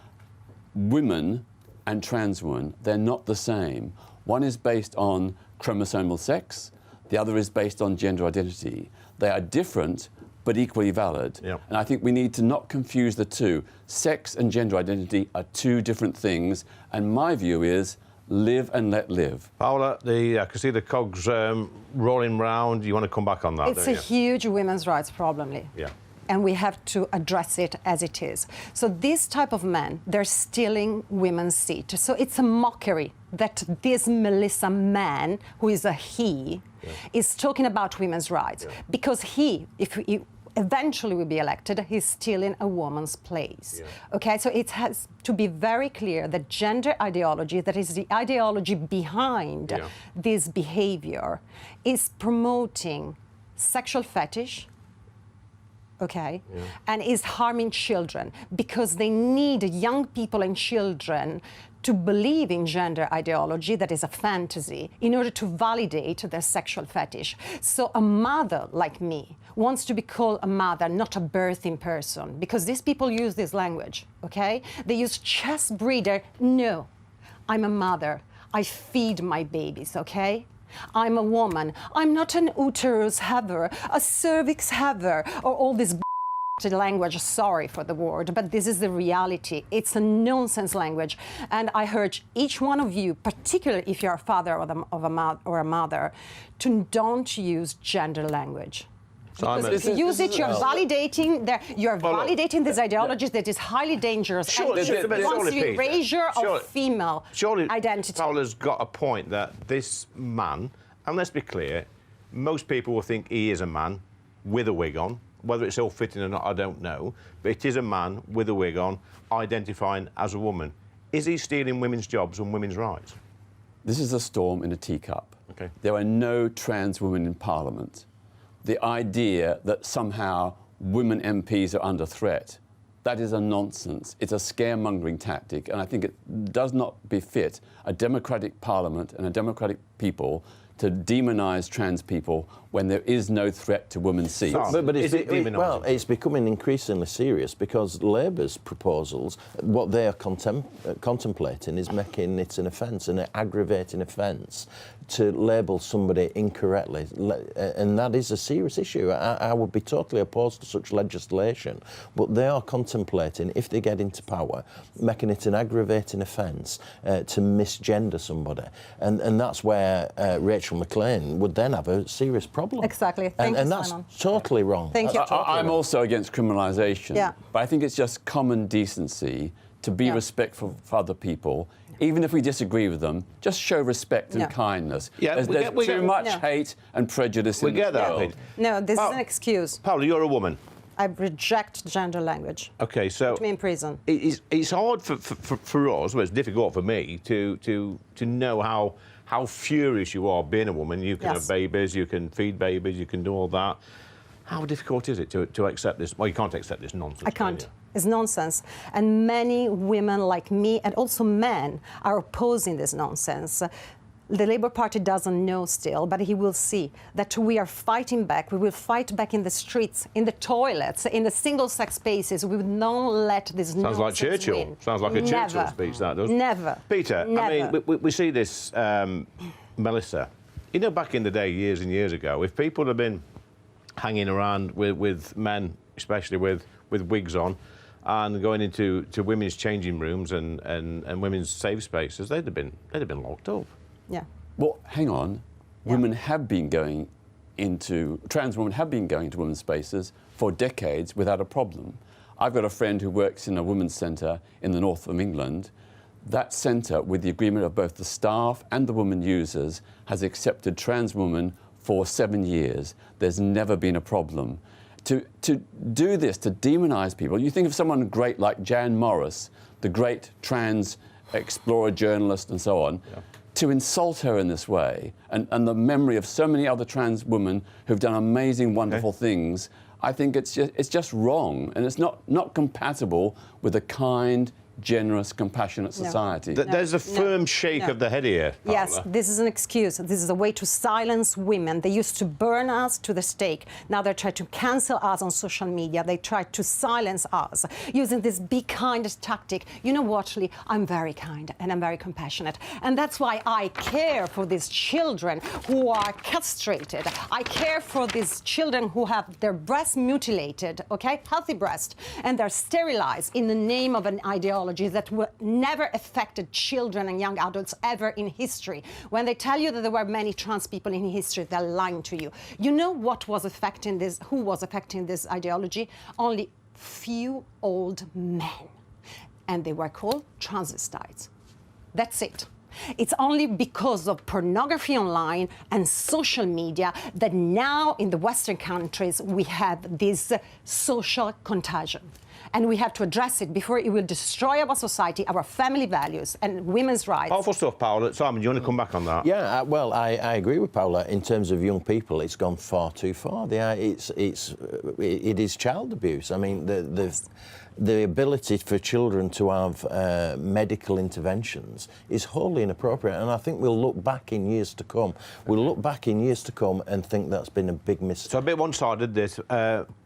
women and trans women. They're not the same. One is based on chromosomal sex, the other is based on gender identity. They are different, but equally valid. And I think we need to not confuse the two. Sex and gender identity are two different things, and my view is live and let live. Paula, I can see the cogs rolling round. You want to come back on that, It's a huge women's rights problem, Lee. Yeah. And we have to address it as it is. So this type of men, they're stealing women's seat. So it's a mockery that this Melissa man, who is a he, is talking about women's rights. Because if he eventually will be elected, he's stealing a woman's place. Okay, so it has to be very clear that gender ideology, that is the ideology behind this behavior, is promoting sexual fetish, okay, and is harming children because they need young people and children to believe in gender ideology that is a fantasy in order to validate their sexual fetish. So a mother like me wants to be called a mother, not a birthing person, because these people use this language, okay? They use chest breeder. No, I'm a mother. I feed my babies, okay? I'm a woman. I'm not an uterus haver, a cervix haver, or all this language. Sorry for the word, but this is the reality. It's a nonsense language. And I urge each one of you, particularly if you're a father or a mother, to don't use gender language. Because if you use it, you're validating this ideology that is highly dangerous and wants to erasure of female identity. Paula's got a point that this man, and let's be clear, most people will think he is a man with a wig on. Whether it's ill-fitting or not, I don't know. But it is a man with a wig on, identifying as a woman. Is he stealing women's jobs and women's rights? This is a storm in a teacup. Okay. There are no trans women in Parliament. The idea that somehow women MPs are under threat, that is a nonsense. It's a scaremongering tactic, and I think it does not befit a democratic Parliament and a democratic people to demonise trans people when there is no threat to women's seats. But it's becoming increasingly serious because Labour's proposals, what they are contemplating is making it an offence, an aggravating offence, to label somebody incorrectly, and that is a serious issue. I would be totally opposed to such legislation, but they are contemplating, if they get into power, making it an aggravating offence to misgender somebody, and that's where Rachel McLean would then have a serious problem. Exactly. And that's totally wrong. Thank you. I'm also against criminalisation, but I think it's just common decency to be respectful for other people. Even if we disagree with them, just show respect and kindness. There's too much hate and prejudice in this world. No, this is an excuse. Paula, you're a woman. I reject gender language. Okay, so put me in prison. It's hard for us. Well, it's difficult for me to know how furious you are being a woman. You can have babies, you can feed babies, you can do all that. How difficult is it to accept this? Well, you can't accept this nonsense. I can't. It's nonsense. And many women like me, and also men, are opposing this nonsense. The Labour Party doesn't know still, but he will see that we are fighting back. We will fight back in the streets, in the toilets, in the single-sex spaces. We will not let this nonsense Sounds like Churchill. win. Sounds like a Churchill speech, that does. Never. Peter, Never. I mean, we see this, Melissa. You know, back in the day, years and years ago, if people had been hanging around with men, especially with wigs on, and going into women's changing rooms and women's safe spaces, they'd have been locked up. Yeah. Well, hang on. Women have been going into trans women have been going to women's spaces for decades without a problem. I've got a friend who works in a women's centre in the north of England. That centre, with the agreement of both the staff and the women users, has accepted trans women for 7 years. There's never been a problem. To do this, to demonise people, you think of someone great like Jan Morris, the great trans explorer, journalist and so on, to insult her in this way, and the memory of so many other trans women who've done amazing, wonderful things, I think it's just wrong, and it's not compatible with a kind, generous, compassionate society. There's a firm shake of the head here, Paula. Yes, this is an excuse. This is a way to silence women. They used to burn us to the stake. Now they try to cancel us on social media. They try to silence us using this be kind tactic. You know what, Lee? I'm very kind and I'm very compassionate. And that's why I care for these children who are castrated. I care for these children who have their breasts mutilated, okay? Healthy breast. And they're sterilized in the name of an ideology that never affected children and young adults ever in history. When they tell you that there were many trans people in history, they're lying to you. You know what was affecting this, who was affecting this ideology? Only few old men. And they were called transvestites. That's it. It's only because of pornography online and social media that now in the Western countries we have this social contagion. And we have to address it before it will destroy our society, our family values and women's rights. Powerful stuff, Paula. Simon, do you want to come back on that? Yeah, well, I agree with Paula. In terms of young people, it's gone far too far. It is child abuse. I mean, the ability for children to have medical interventions is wholly inappropriate, and I think we'll look back in years to come. We'll look back in years to come and think that's been a big mistake. So a bit one-sided, this.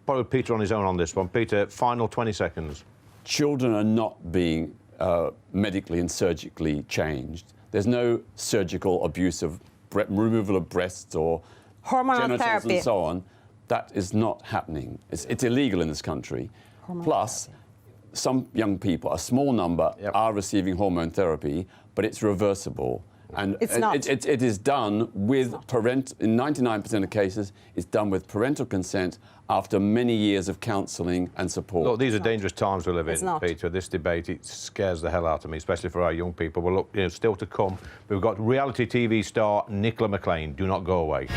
Probably Peter on his own on this one. Peter, final 20 seconds. Children are not being medically and surgically changed. There's no surgical abuse of removal of breasts or hormonal genitals therapy and so on. That is not happening. It's illegal in this country. Plus, some young people, a small number, are receiving hormone therapy, but it's reversible. And it's not. It is done with in 99% of cases, it's done with parental consent after many years of counselling and support. Look, these are dangerous times we live in, not. Peter. This debate, it scares the hell out of me, especially for our young people. Well, look, still to come. We've got reality TV star Nicola McLean. Do not go away.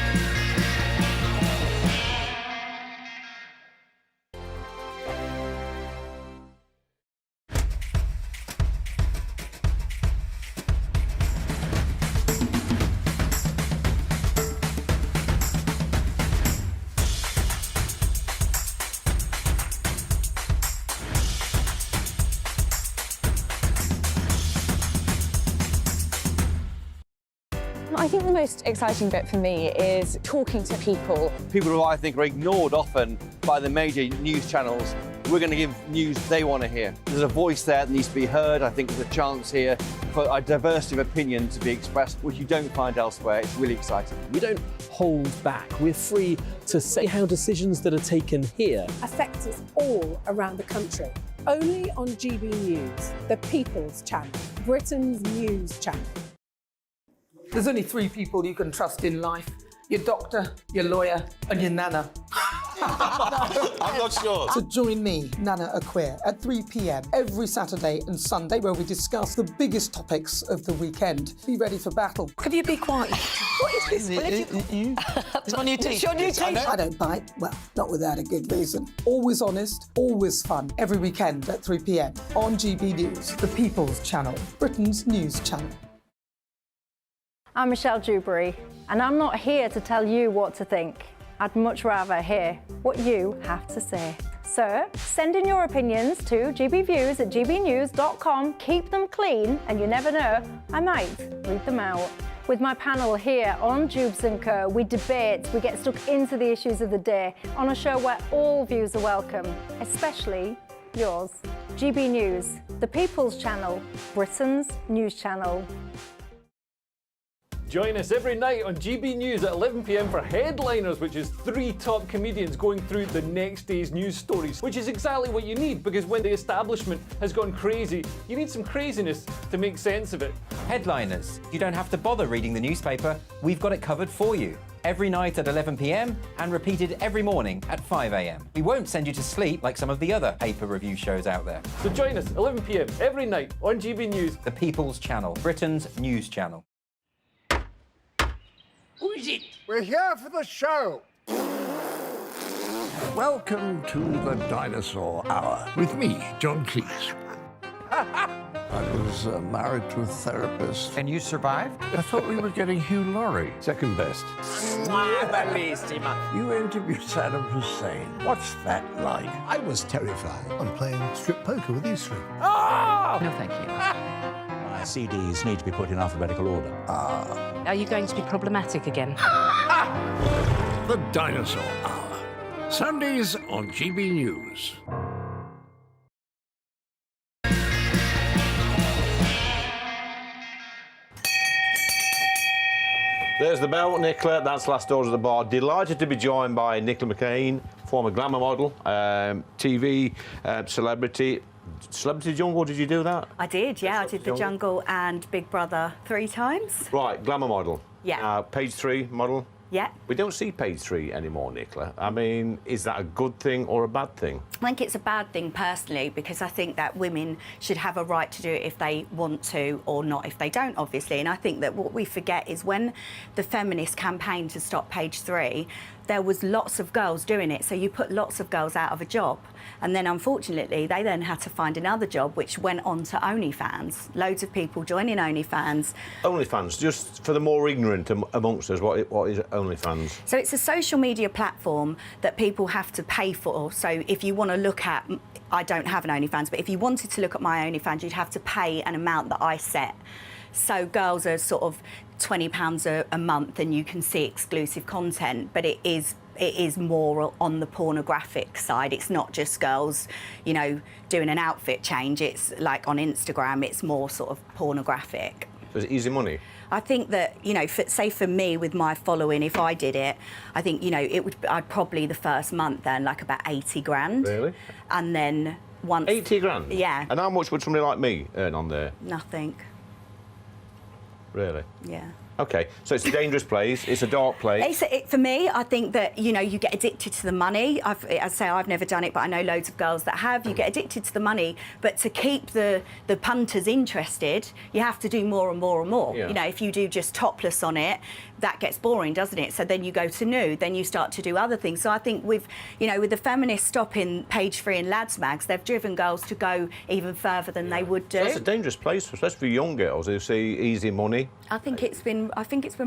I think the most exciting bit for me is talking to people. People who I think are ignored often by the major news channels. We're going to give news they want to hear. There's a voice there that needs to be heard. I think there's a chance here for a diversity of opinion to be expressed, which you don't find elsewhere. It's really exciting. We don't hold back. We're free to say how decisions that are taken here affect us all around the country. Only on GB News, the People's Channel, Britain's news channel. There's only 3 people you can trust in life. Your doctor, your lawyer and your nana. I'm not sure. So join me, Nana Aquare, at 3 p.m. every Saturday and Sunday, where we discuss the biggest topics of the weekend. Be ready for battle. Could you be quiet? What is this? It's my new teeth. It's your new teeth. I don't bite. Well, not without a good reason. Always honest, always fun. Every weekend at 3 p.m. on GB News, the People's Channel, Britain's news channel. I'm Michelle Dewberry, and I'm not here to tell you what to think. I'd much rather hear what you have to say. So send in your opinions to gbviews@gbnews.com. Keep them clean, and you never know, I might read them out. With my panel here on Jubes & Co, we debate, we get stuck into the issues of the day on a show where all views are welcome, especially yours. GB News, the People's Channel, Britain's news channel. Join us every night on GB News at 11 p.m. for Headliners, which is 3 top comedians going through the next day's news stories, which is exactly what you need, because when the establishment has gone crazy, you need some craziness to make sense of it. Headliners. You don't have to bother reading the newspaper. We've got it covered for you. Every night at 11 p.m. and repeated every morning at 5 a.m. We won't send you to sleep like some of the other paper review shows out there. So join us 11 p.m. every night on GB News. The People's Channel, Britain's news channel. Who is it? We're here for the show. Welcome to the Dinosaur Hour with me, John Cleese. I was married to a therapist. And you survived? I thought we were getting Hugh Laurie. Second best. You interviewed Saddam Hussein. What's that like? I was terrified. I'm playing strip poker with these 3. Oh! No, thank you. My CDs need to be put in alphabetical order. Are you going to be problematic again? The Dinosaur Hour. Sundays on GB News. There's the bell, Nicola. That's Last Doors of the Bar. Delighted to be joined by Nicola McLean, former glamour model, TV celebrity. Celebrity Jungle, did you do that? I did, yeah. I did The Jungle and Big Brother 3 times. Right, glamour model. Yeah. Page 3 model. Yeah. We don't see page 3 anymore, Nicola. I mean, is that a good thing or a bad thing? I think it's a bad thing personally, because I think that women should have a right to do it if they want to, or not if they don't, obviously. And I think that what we forget is when the feminist campaign to stop page 3, there was lots of girls doing it, so you put lots of girls out of a job, and then unfortunately they then had to find another job, which went on to OnlyFans. Loads of people joining OnlyFans. OnlyFans, just for the more ignorant amongst us, what is OnlyFans? So it's a social media platform that people have to pay for. So if you want to look at, I don't have an OnlyFans, but if you wanted to look at my OnlyFans, you'd have to pay an amount that I set. So girls are sort of £20 a month, and you can see exclusive content, but it is more on the pornographic side. It's not just girls, you know, doing an outfit change. It's like on Instagram, it's more sort of pornographic. So is it easy money? I think that, you know, say for me with my following, if I did it, I think, you know, I'd probably the first month earn like about 80 grand. Really? And then once... 80 grand? Yeah. And how much would somebody like me earn on there? Nothing. Really? Yeah. OK, so it's a dangerous place, it's a dark place. For me, I think that, you know, you get addicted to the money. As I say, I've never done it, but I know loads of girls that have. You get addicted to the money, but to keep the punters interested, you have to do more and more and more. Yeah. You know, if you do just topless on it, that gets boring, doesn't it? So then you go to nude, then you start to do other things. So I think with the feminists stopping page 3 in lads mags, they've driven girls to go even further than they would do. So it's a dangerous place, especially for young girls who see easy money. I think it's been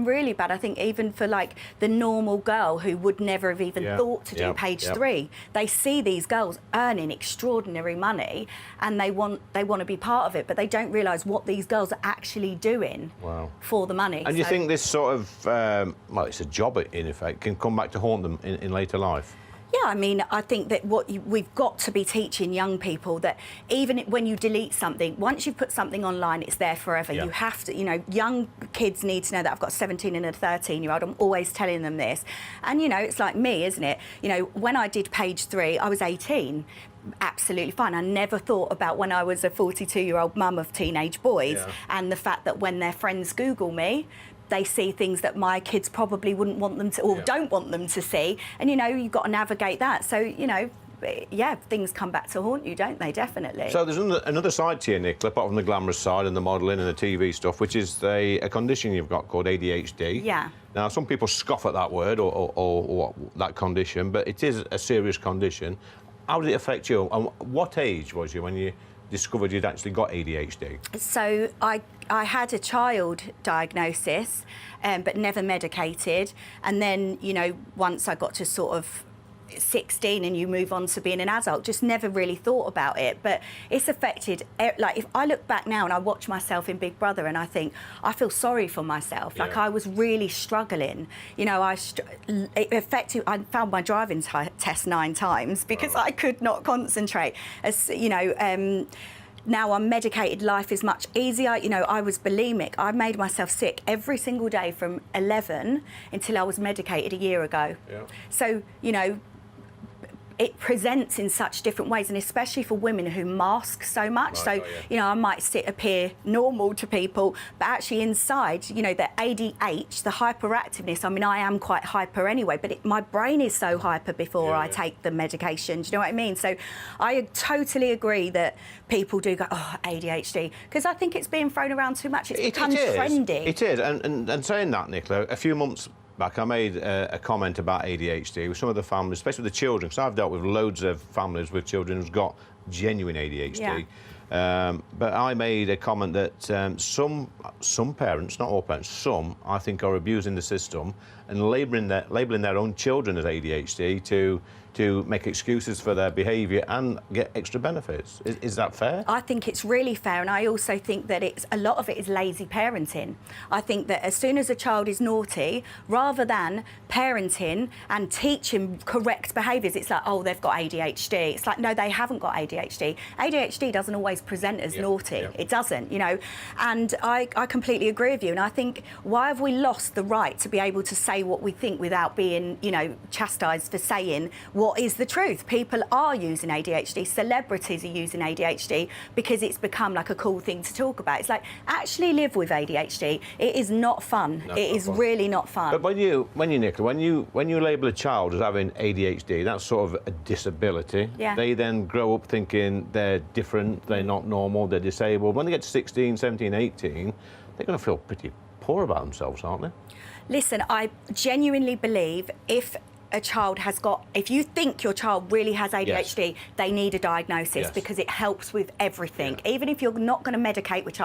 really bad. I think even for like the normal girl who would never have even thought to do page 3, they see these girls earning extraordinary money, and they want to be part of it, but they don't realise what these girls are actually doing for the money. And you think this sort of, well, it's a job in effect, can come back to haunt them in later life? Yeah, I mean, I think that we've got to be teaching young people that even when you delete something, once you've put something online, it's there forever. You have to, you know, young kids need to know that. I've got a 17 and a 13-year-old. I'm always telling them this. And, you know, it's like me, isn't it? You know, when I did page 3, I was 18. Absolutely fine. I never thought about when I was a 42-year-old mum of teenage boys and the fact that when their friends Google me, they see things that my kids probably wouldn't want them to, or don't want them to see. And, you know, you've got to navigate that. So, you know, yeah, things come back to haunt you, don't they? Definitely. So there's another side to you, Nicola, apart from the glamorous side and the modelling and the TV stuff, which is a condition you've got called ADHD. Yeah. Now, some people scoff at that word or that condition, but it is a serious condition. How did it affect you? And what age was you when you discovered you'd actually got ADHD? So I had a child diagnosis, but never medicated. And then, you know, once I got to sort of 16 and you move on to being an adult, just never really thought about it. But it's affected, like, if I look back now and I watch myself in Big Brother and I think, I feel sorry for myself. Like, I was really struggling. You know, it affected, I found my driving test 9 times because I could not concentrate. As you know, now I'm medicated, life is much easier. You know, I was bulimic. I made myself sick every single day from 11 until I was medicated a year ago. So, you know, it presents in such different ways, and especially for women who mask so much. You know, I might appear normal to people, but actually inside, you know, the ADH, the hyperactiveness, I mean, I am quite hyper anyway, but my brain is so hyper before I take the medication. Do you know what I mean? So I totally agree that people do go, oh, ADHD, because I think it's being thrown around too much. It's become trendy. It is, and saying that, Nicola, a few months back, I made a comment about ADHD with some of the families, especially the children, because I've dealt with loads of families with children who've got genuine ADHD. But I made a comment that some parents, not all parents, some, I think, are abusing the system and labelling their own children as ADHD to make excuses for their behaviour and get extra benefits. Is that fair? I think it's really fair, and I also think that a lot of it is lazy parenting. I think that as soon as a child is naughty, rather than parenting and teaching correct behaviours, it's like, oh, they've got ADHD. It's like, no, they haven't got ADHD. ADHD doesn't always present as naughty. It doesn't, you know. And I completely agree with you, and I think, why have we lost the right to be able to say say what we think without being, you know, chastised for saying what is the truth. People are using ADHD. Celebrities are using ADHD because it's become like a cool thing to talk about. It's like, actually live with ADHD. It is not fun. No, it is really not fun. But when you, Nicola, when you label a child as having ADHD, that's sort of a disability. Yeah. They then grow up thinking they're different, they're not normal, they're disabled. When they get to 16, 17, 18, they're going to feel pretty poor about themselves, aren't they? Listen, I genuinely believe if a child has got, if you think your child really has ADHD, they need a diagnosis because it helps with everything. Even if you're not going to medicate, which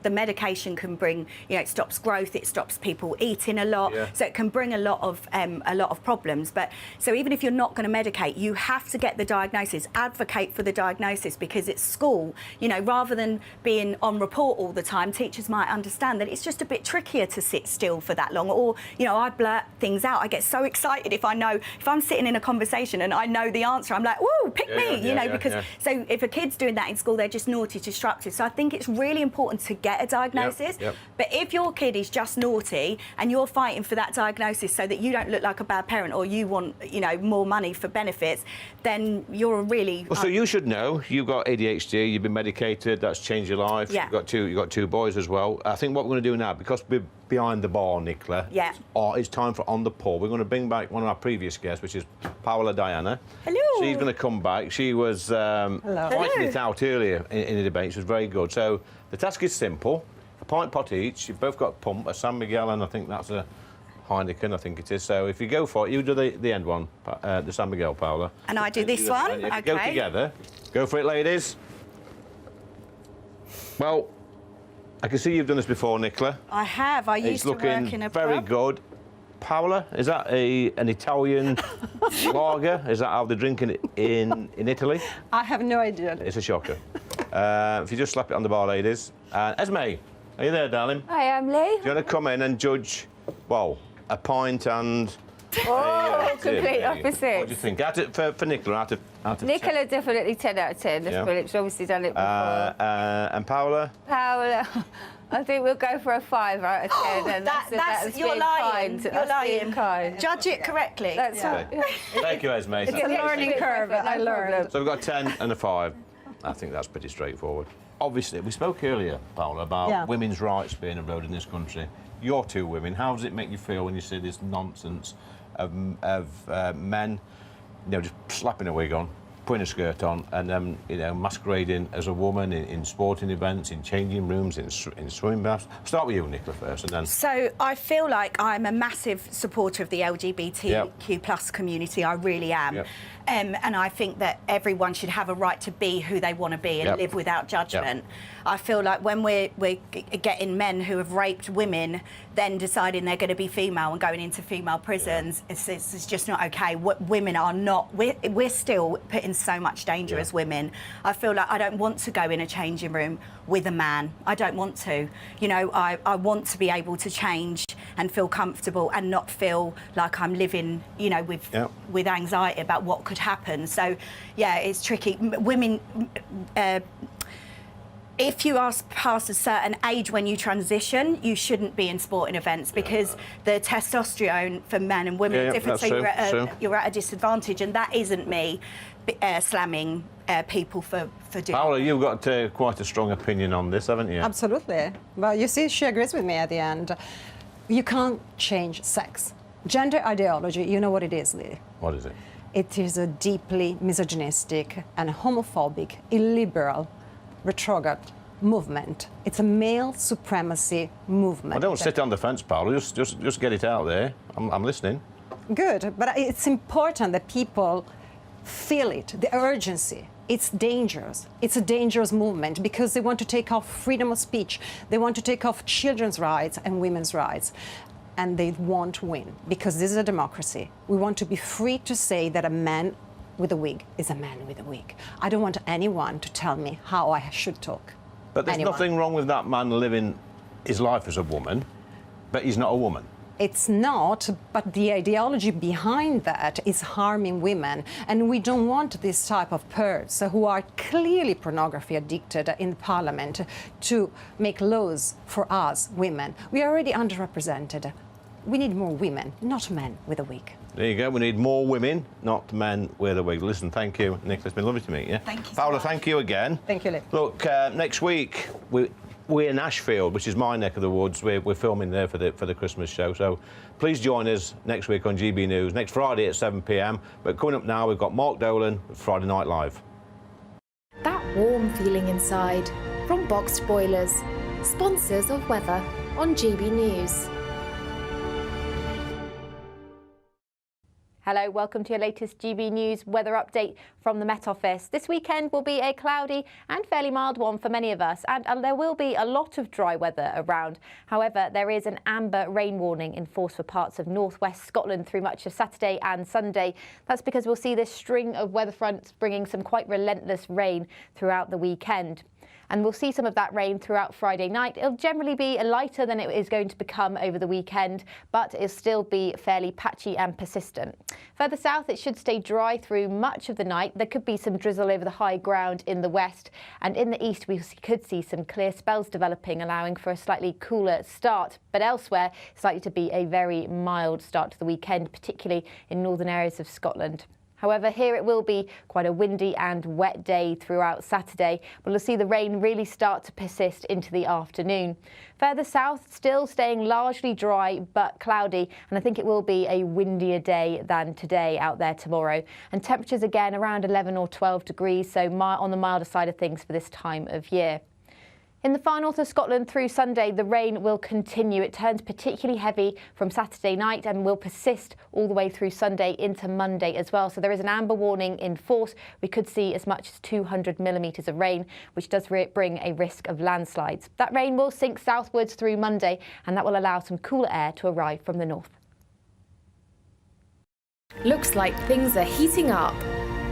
the medication can bring, you know, it stops growth, it stops people eating a lot, so it can bring a lot of problems. But so even if you're not going to medicate, you have to get the diagnosis, advocate for the diagnosis, because at school, you know, rather than being on report all the time, teachers might understand that it's just a bit trickier to sit still for that long. Or, you know, I blurt things out. I get so excited if I know, if I'm sitting in a conversation and I know the answer, I'm like, woo, pick me, you know, because so if a kid's doing that in school, they're just naughty, disruptive. So I think it's really important to get a diagnosis. But if your kid is just naughty and you're fighting for that diagnosis so that you don't look like a bad parent, or you want, you know, more money for benefits, then you're a really... Well, so you should know, you've got ADHD, you've been medicated, that's changed your life. Yeah. You've got two boys as well. I think what we're going to do now, because we're behind the bar, Nicola, it's time for On the Poll. We're going to bring back one of our previous guests, which is Paola Diana. Hello. She's going to come back. She was fighting it out earlier in the debate. She was very good. So the task is simple. A pint pot each. You've both got a pump, a San Miguel, and I think that's a Heineken, I think it is. So if you go for it, you do the end one, the San Miguel, Paola. And I do this one? Okay. Go together. Go for it, ladies. Well, I can see you've done this before, Nicola. I have. I used to work in a very pub. good. Paola, is that an Italian lager? Is that how they drink it in Italy? I have no idea. It's a shocker. If you just slap it on the bar, ladies. Esme, are you there, darling? I am, Lee. Do you want to come in and judge, well, a pint and... complete opposites. What do you think? For Nicola, out of Nicola, definitely 10 out of 10. Philip's obviously done it before. And Paola? Paola, I think we'll go for a 5 out of 10. And that's you're being lying. kind. You're That's lying. being kind. Judge it correctly. That's Thank you, Esme. It's a learning curve. I learned. So we've got a 10 and a 5. I think that's pretty straightforward. Obviously, we spoke earlier, Paola, about women's rights being eroded in this country. You're two women. How does it make you feel when you see this nonsense of men, you know, just slapping a wig on, putting a skirt on, and you know, masquerading as a woman in sporting events, in changing rooms, in swimming baths? I'll start with you, Nicola, first, and then... So I feel like I'm a massive supporter of the LGBTQ plus community. I really am. And I think that everyone should have a right to be who they want to be and live without judgment. I feel like when we're getting men who have raped women, then deciding they're going to be female and going into female prisons, it's just not okay. Women are not. We're still put in so much danger as women. I feel like I don't want to go in a changing room with a man. I don't want to. You know, I want to be able to change and feel comfortable and not feel like I'm living, you know, with anxiety about what could happen. So, yeah, it's tricky. Women, if you are past a certain age when you transition, you shouldn't be in sporting events because the testosterone for men and women is different. So you're at a disadvantage, and that isn't me slamming people for doing. Paola, you've got quite a strong opinion on this, haven't you? Absolutely. Well, you see, she agrees with me at the end. You can't change sex. Gender ideology, you know what it is, Lee. What is it? It is a deeply misogynistic and homophobic, illiberal, retrograde movement. It's a male supremacy movement. Well, don't sit on the fence, Paola. Just get it out there. I'm listening. Good, but it's important that people feel it, the urgency. It's dangerous. It's a dangerous movement because they want to take off freedom of speech. They want to take off children's rights and women's rights. And they won't win because this is a democracy. We want to be free to say that a man with a wig is a man with a wig. I don't want anyone to tell me how I should talk. But there's nothing wrong with that man living his life as a woman, but he's not a woman. It's not, but the ideology behind that is harming women. And we don't want this type of pervs who are clearly pornography addicted in Parliament to make laws for us, women. We are already underrepresented. we need more women, not men with a wig. There you go. We need more women, not men with a wig. Listen, thank you, Nicola. It's been lovely to meet you. Thank you. Paola, thank you again. Thank you, Liv. Look, next week we're in Ashfield, which is my neck of the woods. We're filming there for the Christmas show. So please join us next week on GB News, next Friday at 7 p.m. But coming up now, we've got Mark Dolan with Friday Night Live. That warm feeling inside from Boxed Boilers, sponsors of weather on GB News. Hello, welcome to your latest GB News weather update from the Met Office. This weekend will be a cloudy and fairly mild one for many of us, and there will be a lot of dry weather around. However, there is an amber rain warning in force for parts of northwest Scotland through much of Saturday and Sunday. That's because we'll see this string of weather fronts bringing some quite relentless rain throughout the weekend. And we'll see some of that rain throughout Friday night. It'll generally be lighter than it is going to become over the weekend, but it'll still be fairly patchy and persistent. Further south, it should stay dry through much of the night. There could be some drizzle over the high ground in the west, and in the east we could see some clear spells developing, allowing for a slightly cooler start. But elsewhere, it's likely to be a very mild start to the weekend, particularly in northern areas of Scotland. However, here it will be quite a windy and wet day throughout Saturday. We'll see the rain really start to persist into the afternoon. Further south, still staying largely dry but cloudy, and I think it will be a windier day than today out there tomorrow. And temperatures again around 11 or 12 degrees, so on the milder side of things for this time of year. In the far north of Scotland through Sunday, the rain will continue. It turns particularly heavy from Saturday night and will persist all the way through Sunday into Monday as well. So there is an amber warning in force. We could see as much as 200 millimetres of rain, which does bring a risk of landslides. That rain will sink southwards through Monday, and that will allow some cooler air to arrive from the north. Looks like things are heating up.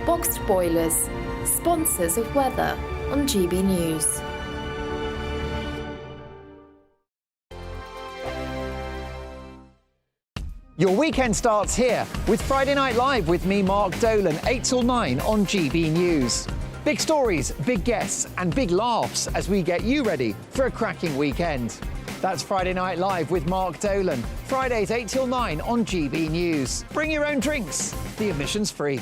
Boxed Boilers, sponsors of weather on GB News. Your weekend starts here with Friday Night Live with me, Mark Dolan, 8 till 9 on GB News. Big stories, big guests and big laughs as we get you ready for a cracking weekend. That's Friday Night Live with Mark Dolan, Fridays 8 till 9 on GB News. Bring your own drinks, the admission's free.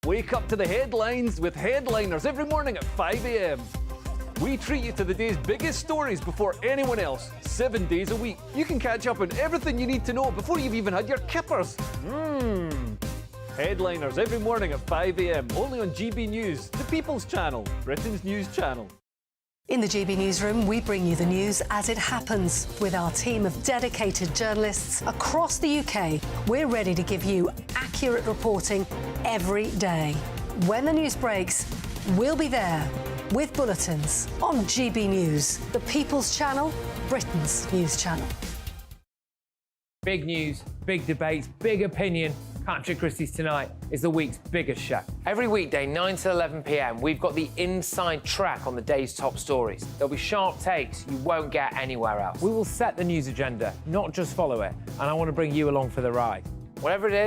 Wake up to the headlines with headliners every morning at 5 a.m. We treat you to the day's biggest stories before anyone else, 7 days a week. You can catch up on everything you need to know before you've even had your kippers. Headliners every morning at 5 a.m, only on GB News, the People's Channel, Britain's news channel. In the GB Newsroom, we bring you the news as it happens. With our team of dedicated journalists across the UK, we're ready to give you accurate reporting every day. When the news breaks, we'll be there with bulletins on GB News, the People's Channel, Britain's news channel. Big news, big debates, big opinion. Patrick Christie's Tonight is the week's biggest show. Every weekday, 9 to 11 p.m, we've got the inside track on the day's top stories. There'll be sharp takes you won't get anywhere else. We will set the news agenda, not just follow it, and I want to bring you along for the ride. Whatever it is,